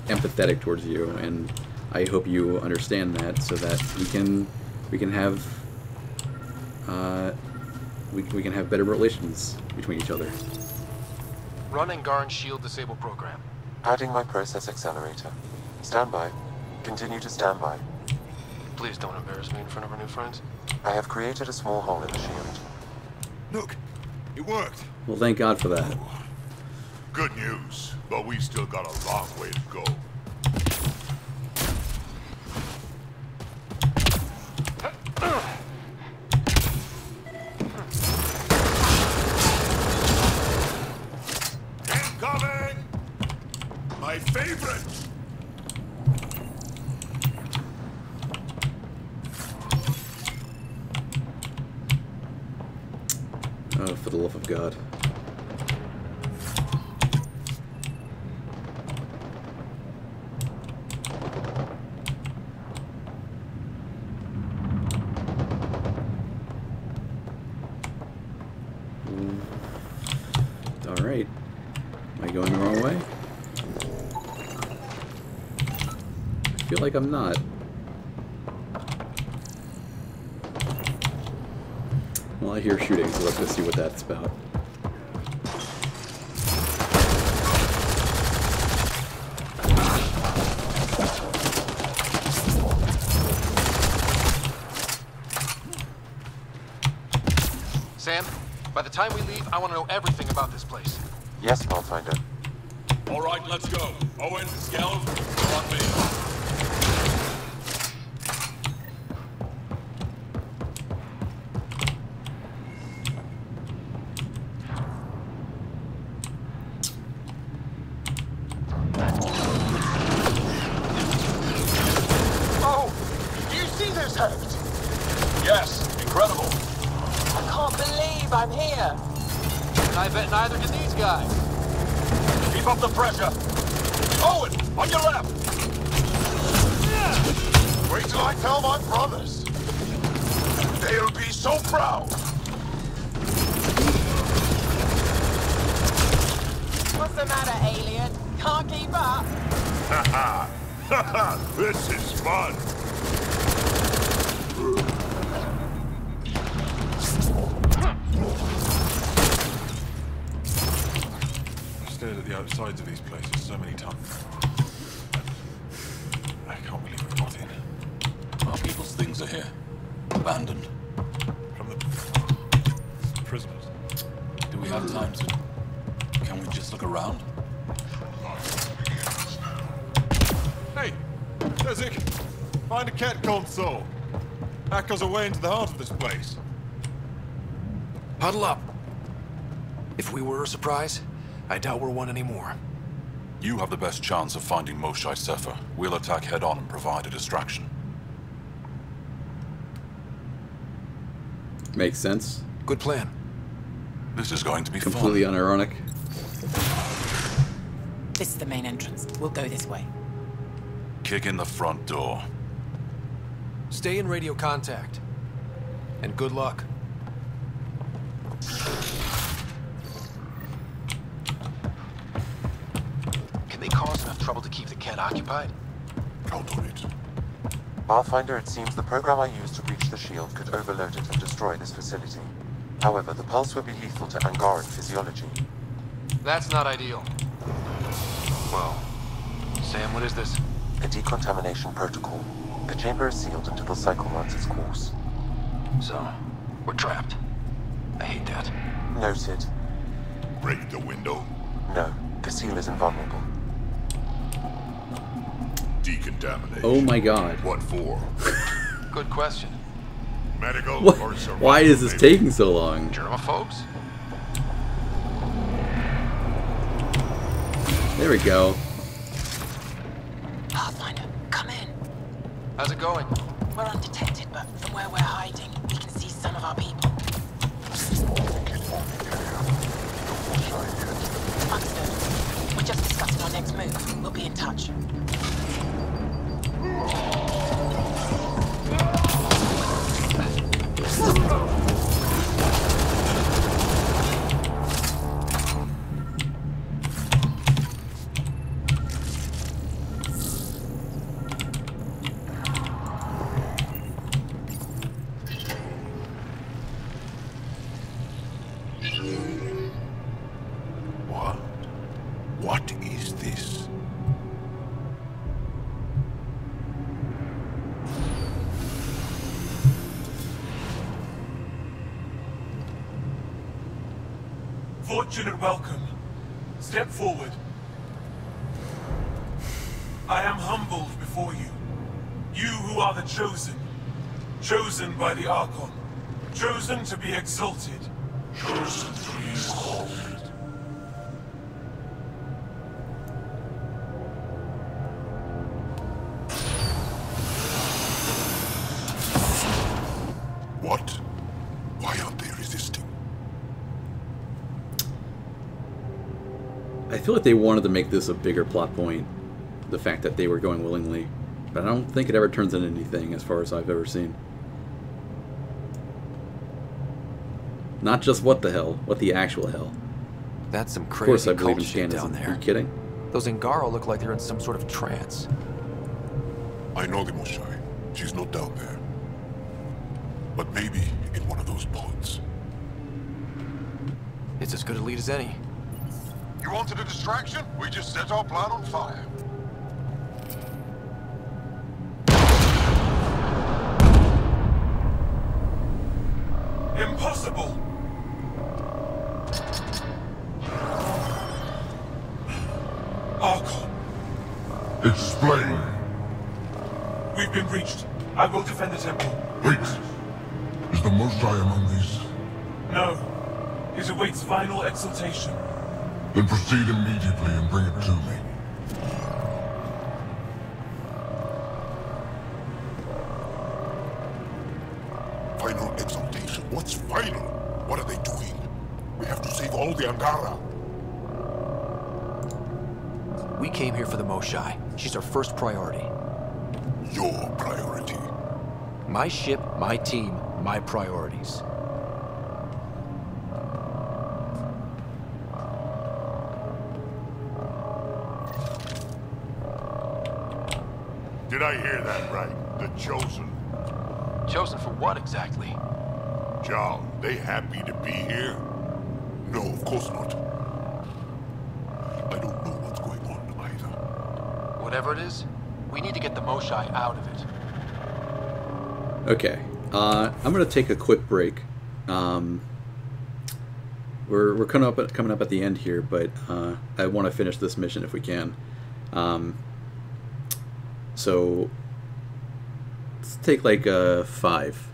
empathetic towards you, and I hope you understand that, so that we can have we can have better relations between each other. Run Angaran's shield disable program. Adding my process accelerator. Stand by. Continue to stand by. Please don't embarrass me in front of our new friends. I have created a small hole in the shield. Look, it worked. Well, thank God for that. Good news, but we still got a long way to go. Incoming! My favorite! Oh, for the love of God. Alright. Am I going the wrong way? I feel like I'm not. Well, I hear shooting, so let's go see what that's about. Sam, by the time we leave, I want to know everything about this place. Yes, Pathfinder. All right, let's go. Owen, Skell, on me. Oh! Do you see this heft? Yes, incredible. I can't believe I'm here. And I bet neither can these guys. Keep up the pressure. Owen, on your left. Wait till I tell my brothers. They'll be so proud. What's the matter, alien? Can't keep up? Ha ha! This is fun! I've stared at the outsides of these places so many times. I can't believe we got in. Our people's things are here. Abandoned. From the prisoners. Do we have time to... Can we just look around? Hey, Desik, find a cat console. That goes away into the heart of this place. Huddle up. If we were a surprise, I doubt we're one anymore. You have the best chance of finding Moshae Sefer. We'll attack head-on and provide a distraction. Makes sense. Good plan. This is going to be Completely fun. unironic. This is the main entrance. We'll go this way. Kick in the front door. Stay in radio contact. And good luck. Can they cause enough trouble to keep the cat occupied? Count on it. Pathfinder, it seems the program I used to breach the shield could overload it and destroy this facility. However, the pulse would be lethal to Angaran physiology. That's not ideal. Well, Sam, what is this? A decontamination protocol. The chamber is sealed until the cycle runs its course. So, we're trapped. I hate that. Noted. Break the window? No, the seal is invulnerable. Decontamination. Oh my God. What for? Good question. Medical What? or survival? Why is this taking so long? Germaphobes? There we go. Pathfinder, come in. How's it going? We're undetected, but from where we're hiding, we can see some of our people. Understood. We're just discussing our next move. We'll be in touch. What is this? Fortunate welcome. Step forward. I am humbled before you. You who are the chosen. Chosen by the Archon. Chosen to be exalted. Chosen to be exalted. What? Why aren't they resisting? I feel like they wanted to make this a bigger plot point, the fact that they were going willingly, but I don't think it ever turns into anything as far as I've ever seen. Not just what the hell, what the actual hell. That's some Of crazy course I believe cult in shit Scanism. down there. Are you kidding? Those Ngaro look like they're in some sort of trance. I know the Moshai. She's not down there. But maybe in one of those pods. It's as good a lead as any. You wanted a distraction? We just set our plan on fire. Impossible! Archon, Explain. we've been breached. I will defend the temple. Wait. Is the Moshai among these? No. It awaits final exaltation. Then proceed immediately and bring it to me. Final exaltation? What's final? What are they doing? We have to save all the Angara. We came here for the Moshai. She's our first priority. Your priority. My ship, my team, my priorities. Did I hear that right? The Chosen. Chosen for what exactly? Jarl, they happy to be here? No, of course not. I don't know what's going on either. Whatever it is, we need to get the Moshai out of it. Okay, I'm gonna take a quick break. We're coming up at the end here, but I want to finish this mission if we can. So let's take like 5.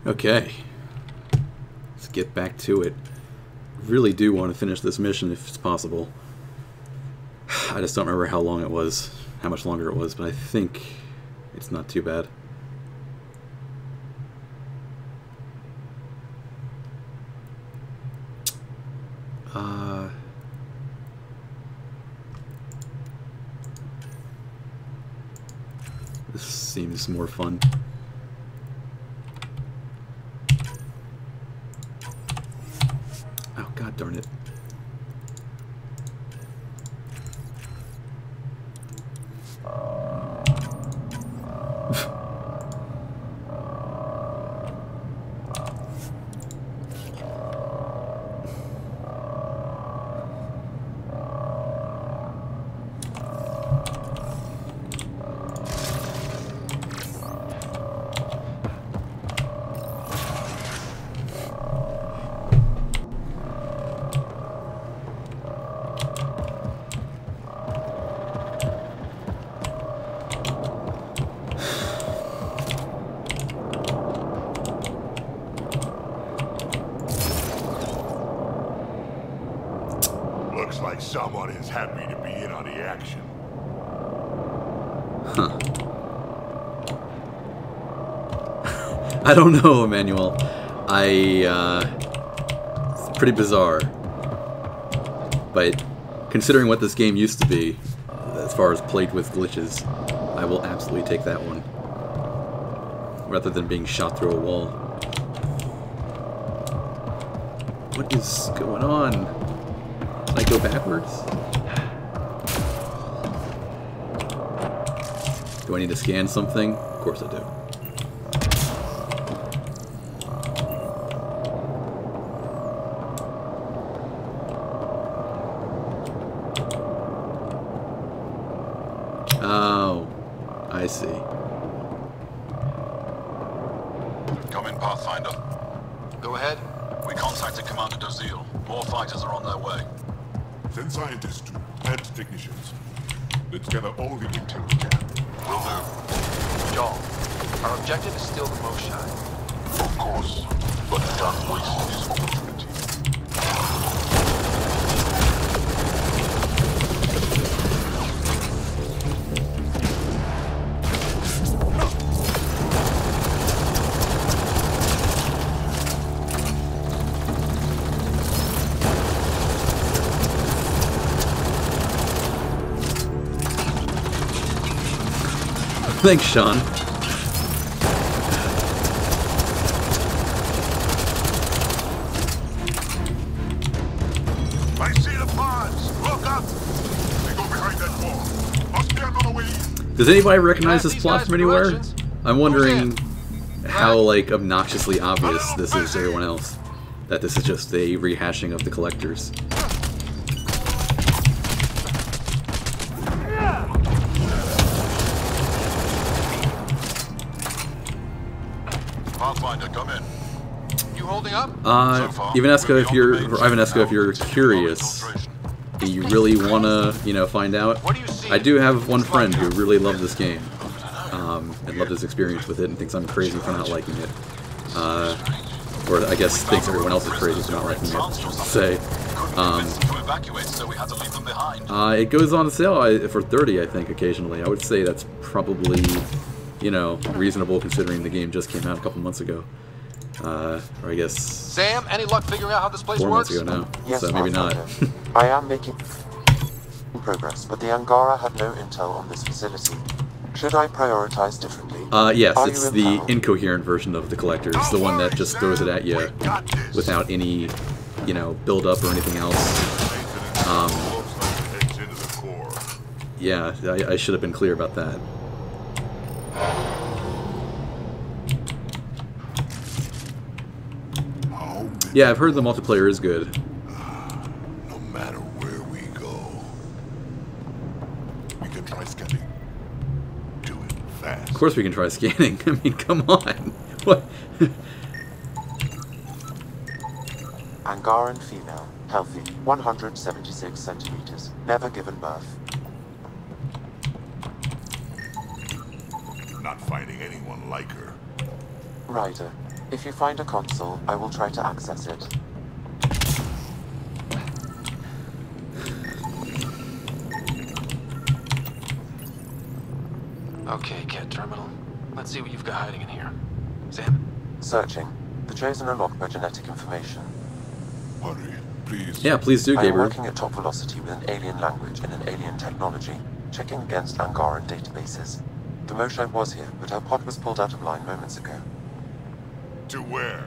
Okay. Let's get back to it. Really do want to finish this mission if it's possible. I just don't remember how long it was, how much longer it was, but I think it's not too bad. This seems more fun. Oh, god darn it. Looks like someone is happy to be in on the action. Huh. I don't know, Emmanuel. It's pretty bizarre. But considering what this game used to be, as far as played with glitches, I will absolutely take that one. Rather than being shot through a wall. What is going on? Can I go backwards? Do I need to scan something? Of course I do. Oh, I see. Come in, Pathfinder. Go ahead. We contacted Commander Dozil. More fighters are on their way. Send scientists and technicians. Let's gather all the intel we can. Will do. Y'all, our objective is still the most shine. Of course, but don't waste this opportunity. Thanks, Sean. I see the pods. Look up. They go behind that wall. I'll stand on the way in. Does anybody recognize this plot from anywhere? I'm wondering how, like, obnoxiously obvious this is to everyone else. That this is just a rehashing of the collectors. Pathfinder, come in. You holding up? Ivanesco, if you're curious, and you really wanna, find out, I do have one friend who really loved this game, and loved his experience with it, and thinks I'm crazy for not liking it. Or I guess thinks everyone else is crazy for not liking it, I should say. It goes on sale for $30, I think, occasionally. I would say that's probably, reasonable considering the game just came out a couple months ago. Or I guess... Sam, any luck figuring out how this place 4 works? months ago now, Yes, so maybe not. I am making progress, but the Angara have no intel on this facility. Should I prioritize differently? Yes, Are it's you the empowered? incoherent version of the collectors, the one that just throws it at you without any, build up or anything else. Yeah, I should have been clear about that. Yeah, I've heard the multiplayer is good. No matter where we go, we can try scanning. Do it fast. Of course we can try scanning. I mean, come on. What? Angaran female, healthy, 176 centimeters, never given birth. Not finding anyone like her. Ryder, If you find a console, I will try to access it. Okay, Cat Terminal. Let's see what you've got hiding in here. Sam? Searching. The Chosen are locked by genetic information. Hurry, please. Yeah, please do, I am Gabriel. working at top velocity with an alien language and an alien technology, checking against Angaran databases. The Moshae was here, but her pod was pulled out of line moments ago. To where?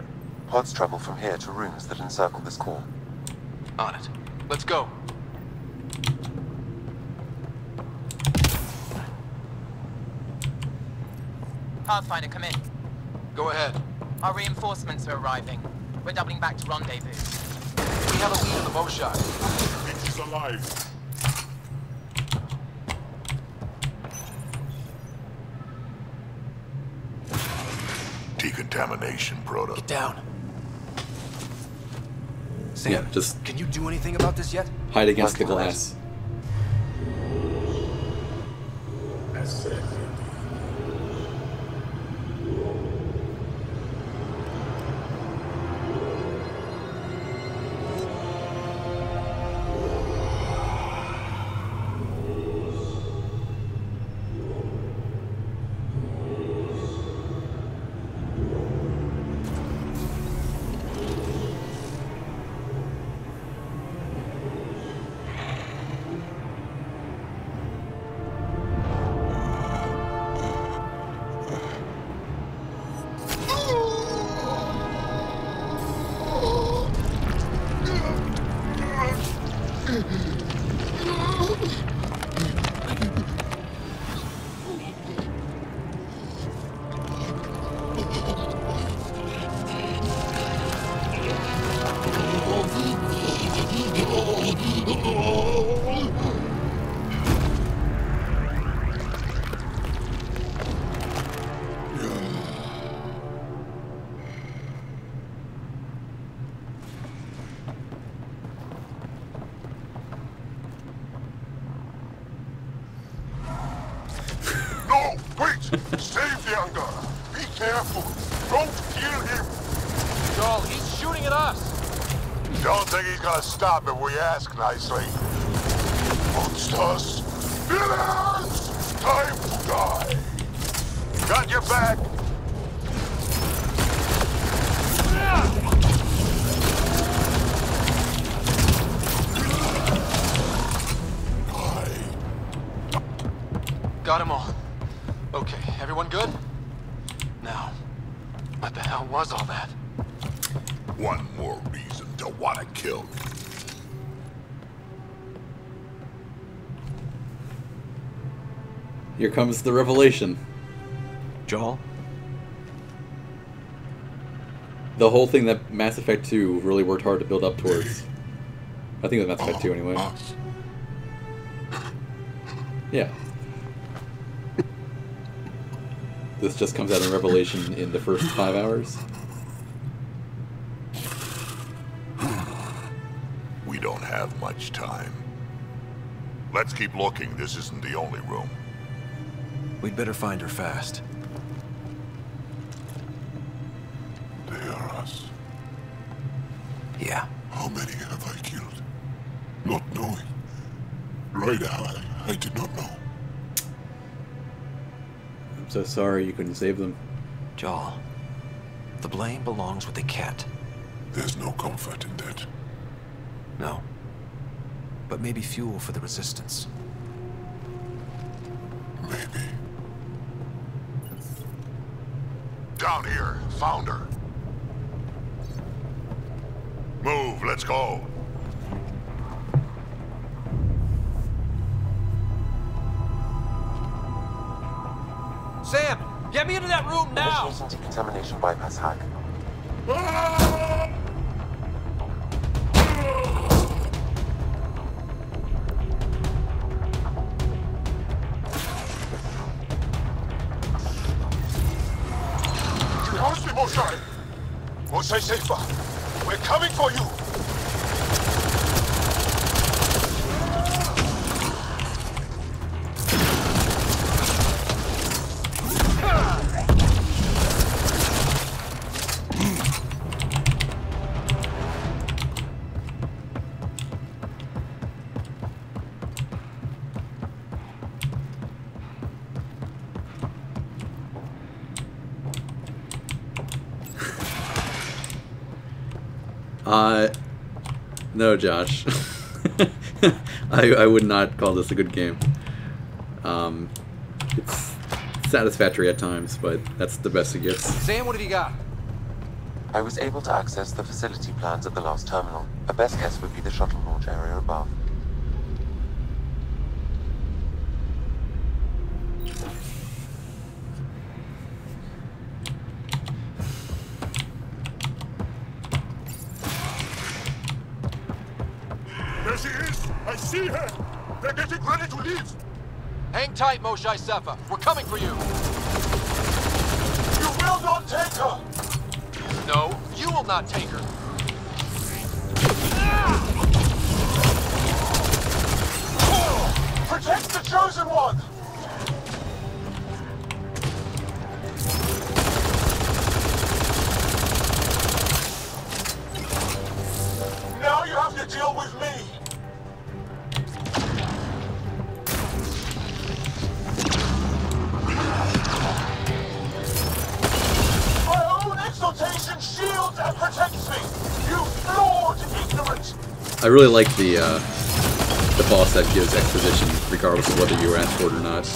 Pods travel from here to rooms that encircle this core. On it. Let's go. Pathfinder, come in. Go ahead. Our reinforcements are arriving. We're doubling back to rendezvous. We have a lead on the Moshae. She's alive. Decontamination, Proto. Get down. Sam, Yeah, just can you do anything about this yet? hide against the glass. No, wait! Save the Angara! Be careful! Don't kill him! Joel, he's shooting at us! Don't think he's gonna stop if we ask nicely. Monsters! Villains! Time to die! Got your back! Got them all. Okay, everyone good? Now, what the hell was all that? One more reason to want to kill me. Here comes the revelation. Joel? The whole thing that Mass Effect 2 really worked hard to build up towards. I think it was Mass Effect 2 anyway. Yeah. This just comes out in Revelation in the first 5 hours. We don't have much time. Let's keep looking. This isn't the only room. We'd better find her fast. They are us. Yeah. How many have I killed? Not knowing. Ryder, I did not know. I'm so sorry you couldn't save them. Joel, the blame belongs with the cat. There's no comfort in that. No. But maybe fuel for the resistance. Maybe. Down here. Found her. Move. Let's go. Sam, get me into that room now! Initiating decontamination bypass hack. Honestly, Moshae! Moshae Safer! We're coming for you! No, Josh. I would not call this a good game. It's satisfactory at times, but that's the best it gets. Sam, what have you got? I was able to access the facility plans at the last terminal. A best guess would be the shuttle launch area above. There she is! I see her! They're getting ready to leave! Hang tight, Moshae Sefa. We're coming for you! You will not take her! No, you will not take her! Protect the Chosen One! Now you have to deal with me! My own exaltation shields and protects me! You flawed ignorant! I really like the boss that gives exposition, regardless of whether you ask for it or not.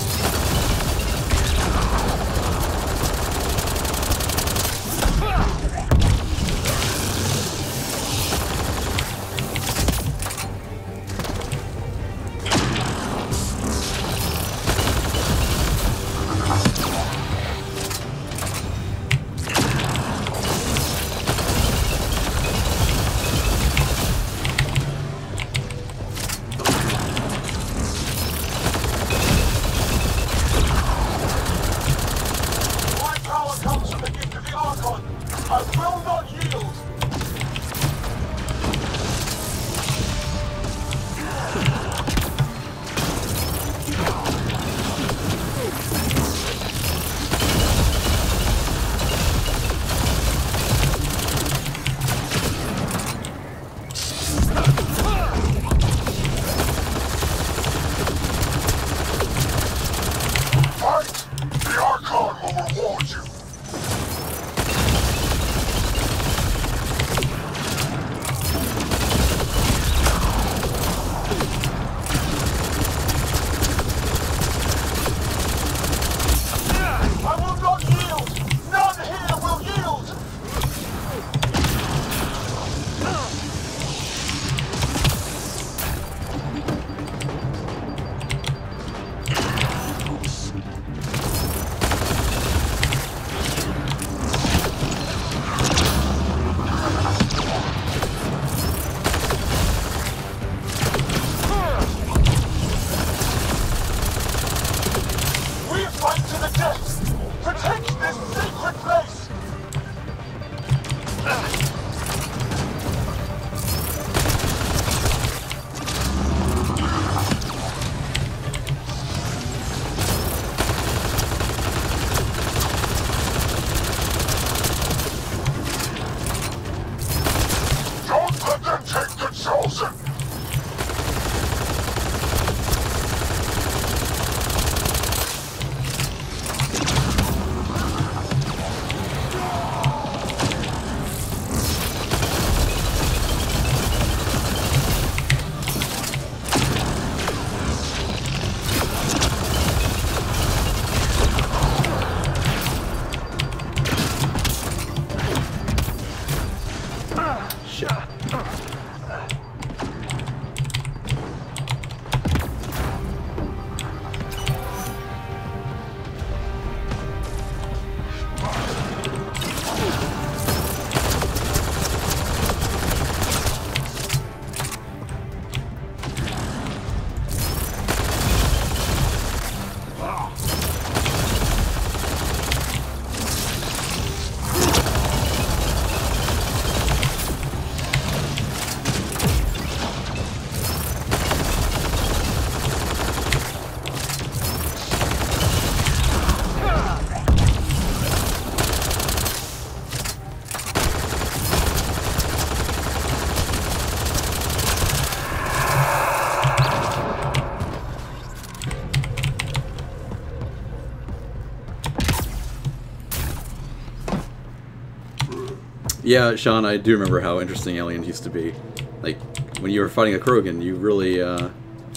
Yeah, Sean, I do remember how interesting aliens used to be. Like, when you were fighting a Krogan, you really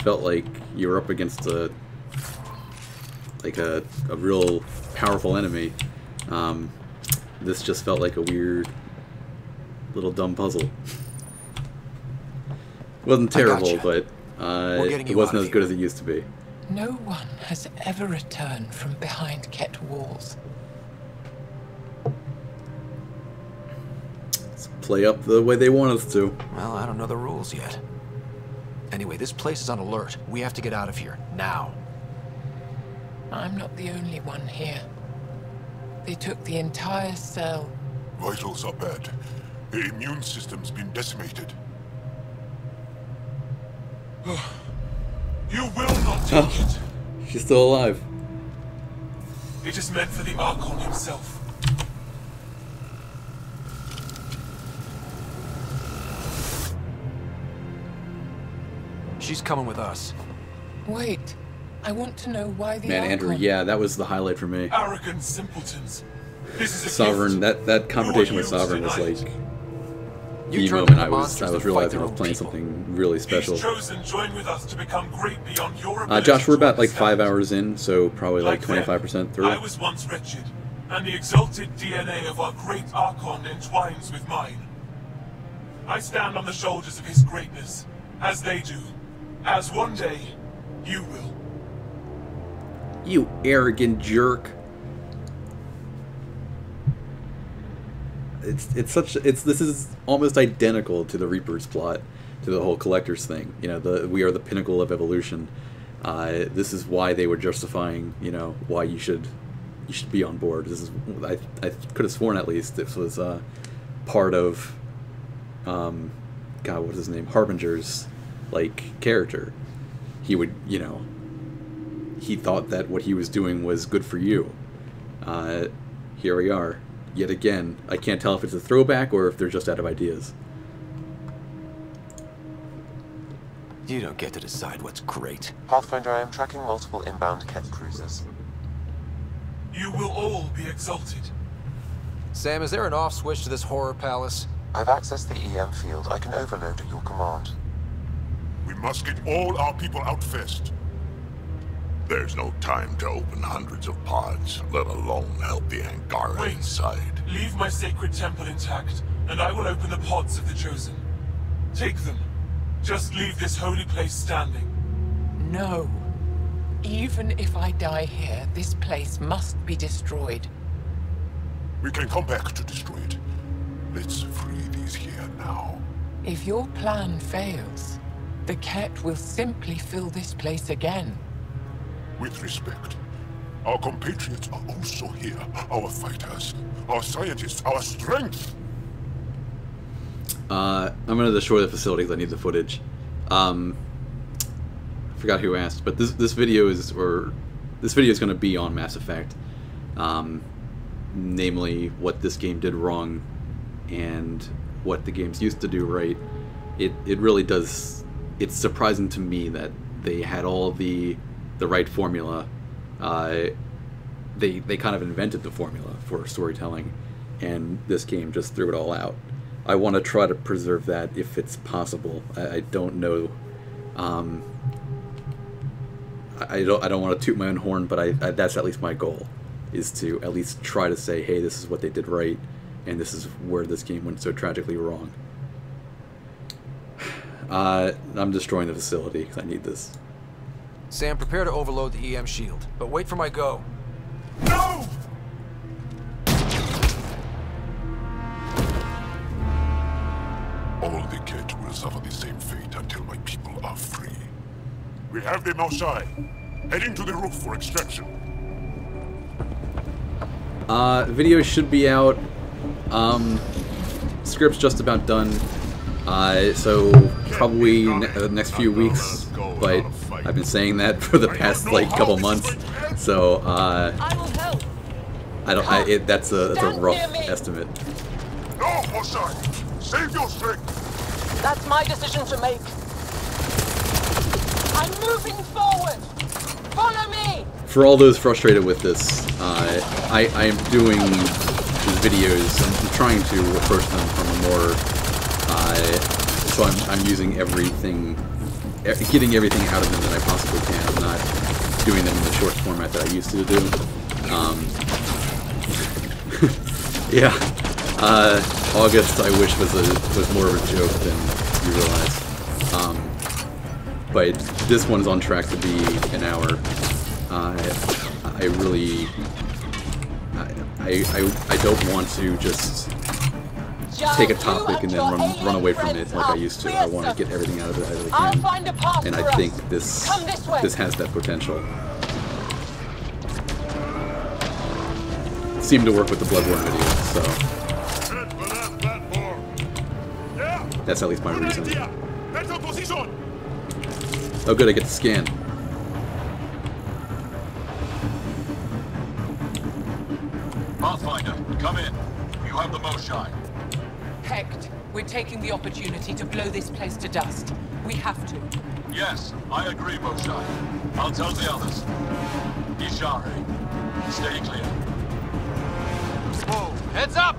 felt like you were up against a real powerful enemy. This just felt like a weird little dumb puzzle. It wasn't terrible, but it wasn't as good as it used to be. No one has ever returned from behind Ket walls. Let's play up the way they want us to. Well, I don't know the rules yet. Anyway, this place is on alert. We have to get out of here, now. I'm not the only one here. They took the entire cell. Vitals are bad. The immune system's been decimated. You will not take it. She's still alive. It is meant for the Archon himself. She's coming with us. Wait. I want to know why the Man, Andrew, yeah, that was the highlight for me. Arrogant simpletons. This is a Sovereign, gift. that confrontation with Sovereign was like the turned moment the I was monsters to realizing I fight was their playing own something really special. These chosen join with us to become great beyond your ability Josh, we're to about like understand. 5 hours in, so probably like Like 25% through. I was once wretched, and the exalted DNA of our great Archon entwines with mine. I stand on the shoulders of his greatness, as they do, as one day you will. You arrogant jerk. This is almost identical to the Reaper's plot, to the whole Collector's thing. You know, we are the pinnacle of evolution. This is why they were justifying, you know, why you should be on board. This is I could have sworn at least this was part of God, what's his name? Harbinger's like character. He would, you know, he thought that what he was doing was good for you. Here we are, yet again. I can't tell if it's a throwback or if they're just out of ideas. You don't get to decide what's great. Pathfinder, I am tracking multiple inbound Ket cruisers. You will all be exalted. Sam, is there an off switch to this horror palace? I've accessed the EM field. I can overload at your command. We must get all our people out first. There's no time to open hundreds of pods, let alone help the Angara inside. Leave my sacred temple intact, and I will open the pods of the Chosen. Take them. Just leave this holy place standing. No. Even if I die here, this place must be destroyed. We can come back to destroy it. Let's free these here now. If your plan fails, the Ket will simply fill this place again. With respect, our compatriots are also here. Our fighters, our scientists, our strength. I'm gonna destroy the facility because I need the footage. I forgot who asked, but this video is going to be on Mass Effect, namely what this game did wrong and what the games used to do right. It really does. It's surprising to me that they had all the right formula. They kind of invented the formula for storytelling, and this game just threw it all out. I want to try to preserve that if it's possible. I don't know. I don't want to toot my own horn, but that's at least my goal, is to at least try to say, hey, this is what they did right, and this is where this game went so tragically wrong. I'm destroying the facility because I need this. Sam, prepare to overload the EM shield, but wait for my go. No! All the Ket will suffer the same fate until my people are free. We have them outside, heading to the roof for extraction. Video should be out. Script's just about done. So probably the next few weeks, but I've been saying that for the past like couple months. So that's a rough estimate. No, Mosai! Save your strength! That's my decision to make. I'm moving forward. Follow me. For all those frustrated with this, I am doing his videos, I'm trying to approach them from a more, so I'm using everything, getting everything out of them that I possibly can. I'm not doing them in the short format that I used to do. Yeah, August I wish was more of a joke than you realize. But this one's on track to be an hour. I really, I don't want to just take a topic and then run away from it like I used to. I want to get everything out of it as I can, and I think this has that potential. It seemed to work with the Bloodborne video, so that's at least my reason. Oh good, I get to scan. Pathfinder, come in. You have the most shine. Hecht, we're taking the opportunity to blow this place to dust. We have to. Yes, I agree, Moshai. I'll tell the others. Ishari, stay clear. Whoa, heads up!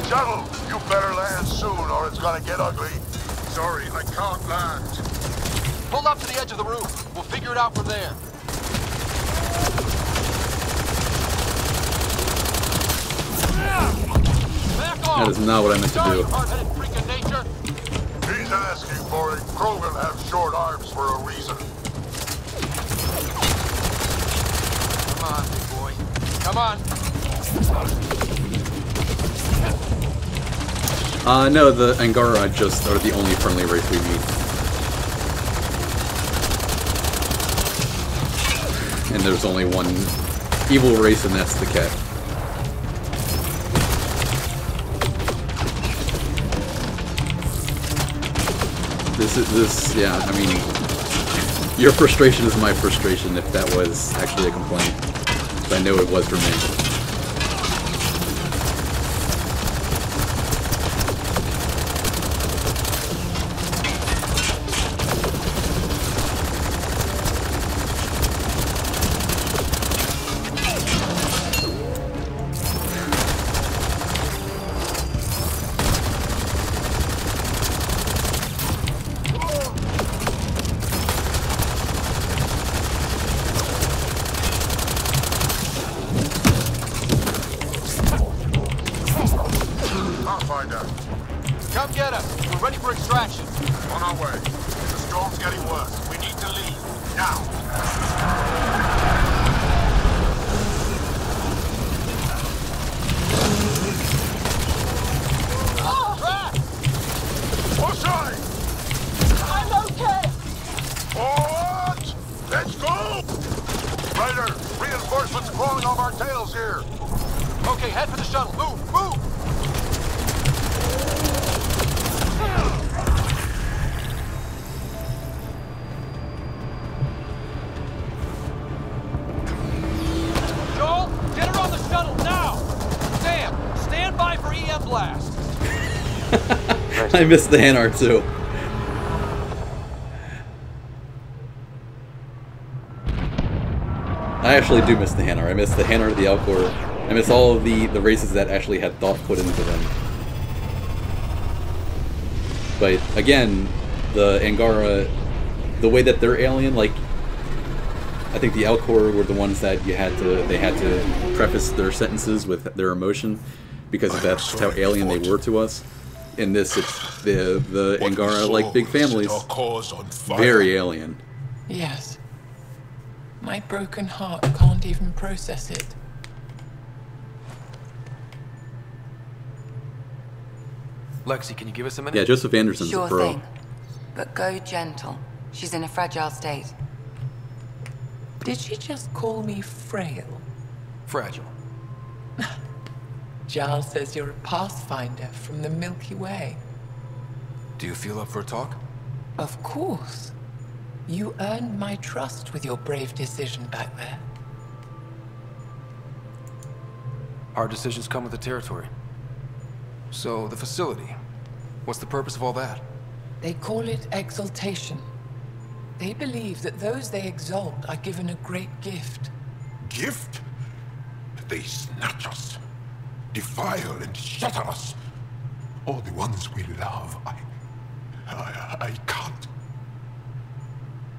Shuttle, you better land soon or it's gonna get ugly. Sorry, I can't land. Pull up to the edge of the roof. We'll figure it out from there. That is not what I meant to do. Hard-headed freak of nature. He's asking for it. Krogan have short arms for a reason. Come on, big boy. Come on. No, the Angara just are the only friendly race we meet. And there's only one evil race, and that's the cat. Yeah, I mean, your frustration is my frustration if that was actually a complaint. But I know it was for me. Come get us. We're ready for extraction. On our way. The storm's getting worse. We need to leave. Now. Outside! I'm okay! What? Let's go! Ryder, reinforcements crawling off our tails here. Okay, head for the shuttle. Move, move! Joel, get her on the shuttle now! Sam, stand by for EM blast. I missed the hand art too. I actually do miss the hand art. I miss the hand art of the Alcor. I miss all of the races that actually had thought put into them. But again, the Angara, the way that they're alien, like I think the Alcor were the ones that they had to preface their sentences with their emotion because that's how alien they were to us. In this, it's the Angara, like big families, very alien. Yes. My broken heart can't even process it. Lexi, can you give us a minute? Yeah, Joseph Anderson's Sure a pro. thing. But go gentle. She's in a fragile state. Did she just call me frail? Fragile. Giles says you're a pathfinder from the Milky Way. Do you feel up for a talk? Of course. You earned my trust with your brave decision back there. Hard decisions come with the territory. So, the facility. What's the purpose of all that? They call it exaltation. They believe that those they exalt are given a great gift. Gift? They snatch us, defile and shatter us. All the ones we love, I can't.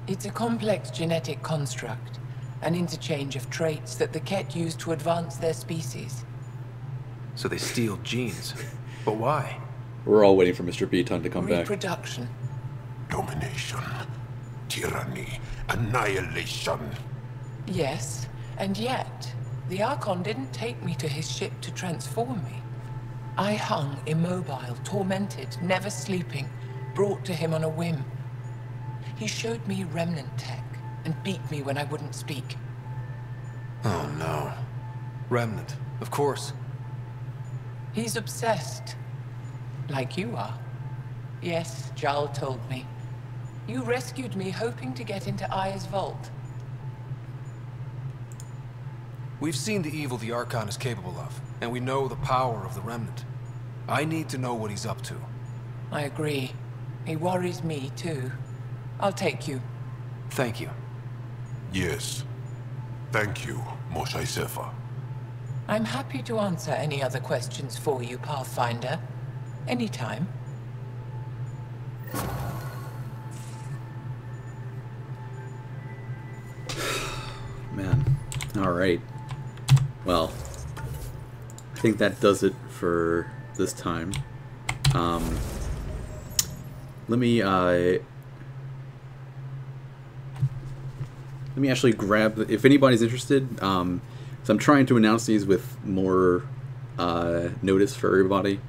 It's a complex genetic construct, an interchange of traits that the Ket use to advance their species. So they steal genes. But why? We're all waiting for Mr. Beaton to come back. Reproduction. Domination, tyranny, annihilation. Yes, and yet, the Archon didn't take me to his ship to transform me. I hung immobile, tormented, never sleeping, brought to him on a whim. He showed me remnant tech and beat me when I wouldn't speak. Oh no. Remnant, of course. He's obsessed. Like you are. Yes, Jarl told me. You rescued me hoping to get into Aya's vault. We've seen the evil the Archon is capable of, and we know the power of the Remnant. I need to know what he's up to. I agree. He worries me, too. I'll take you. Thank you. Yes. Thank you, Moshe Sefa. I'm happy to answer any other questions for you, Pathfinder. Anytime. Man. Alright. Well, I think that does it for this time. Let me actually grab, if anybody's interested, so I'm trying to announce these with more notice for everybody.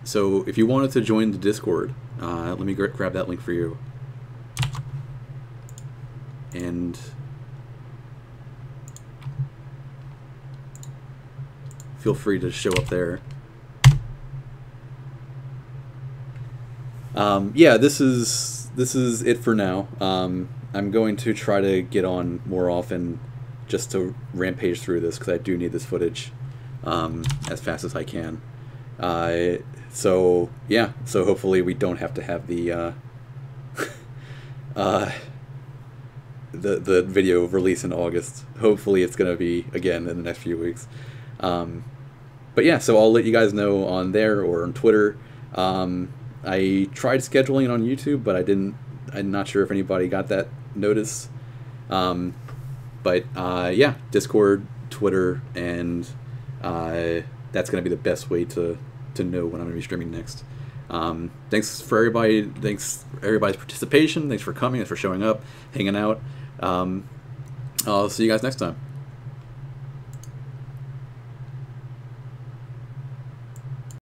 So if you wanted to join the Discord, let me grab that link for you. And feel free to show up there. Yeah, this is it for now. I'm going to try to get on more often just to rampage through this, because I do need this footage as fast as I can. So yeah, so hopefully we don't have to have the the video release in August. Hopefully it's going to be again in the next few weeks. But yeah, so I'll let you guys know on there or on Twitter. I tried scheduling it on YouTube, but I'm not sure if anybody got that notice. But yeah, Discord, Twitter, and that's going to be the best way to know when I'm going to be streaming next. Thanks for everybody. Thanks for everybody's participation. Thanks for coming. Thanks for showing up, hanging out. I'll see you guys next time.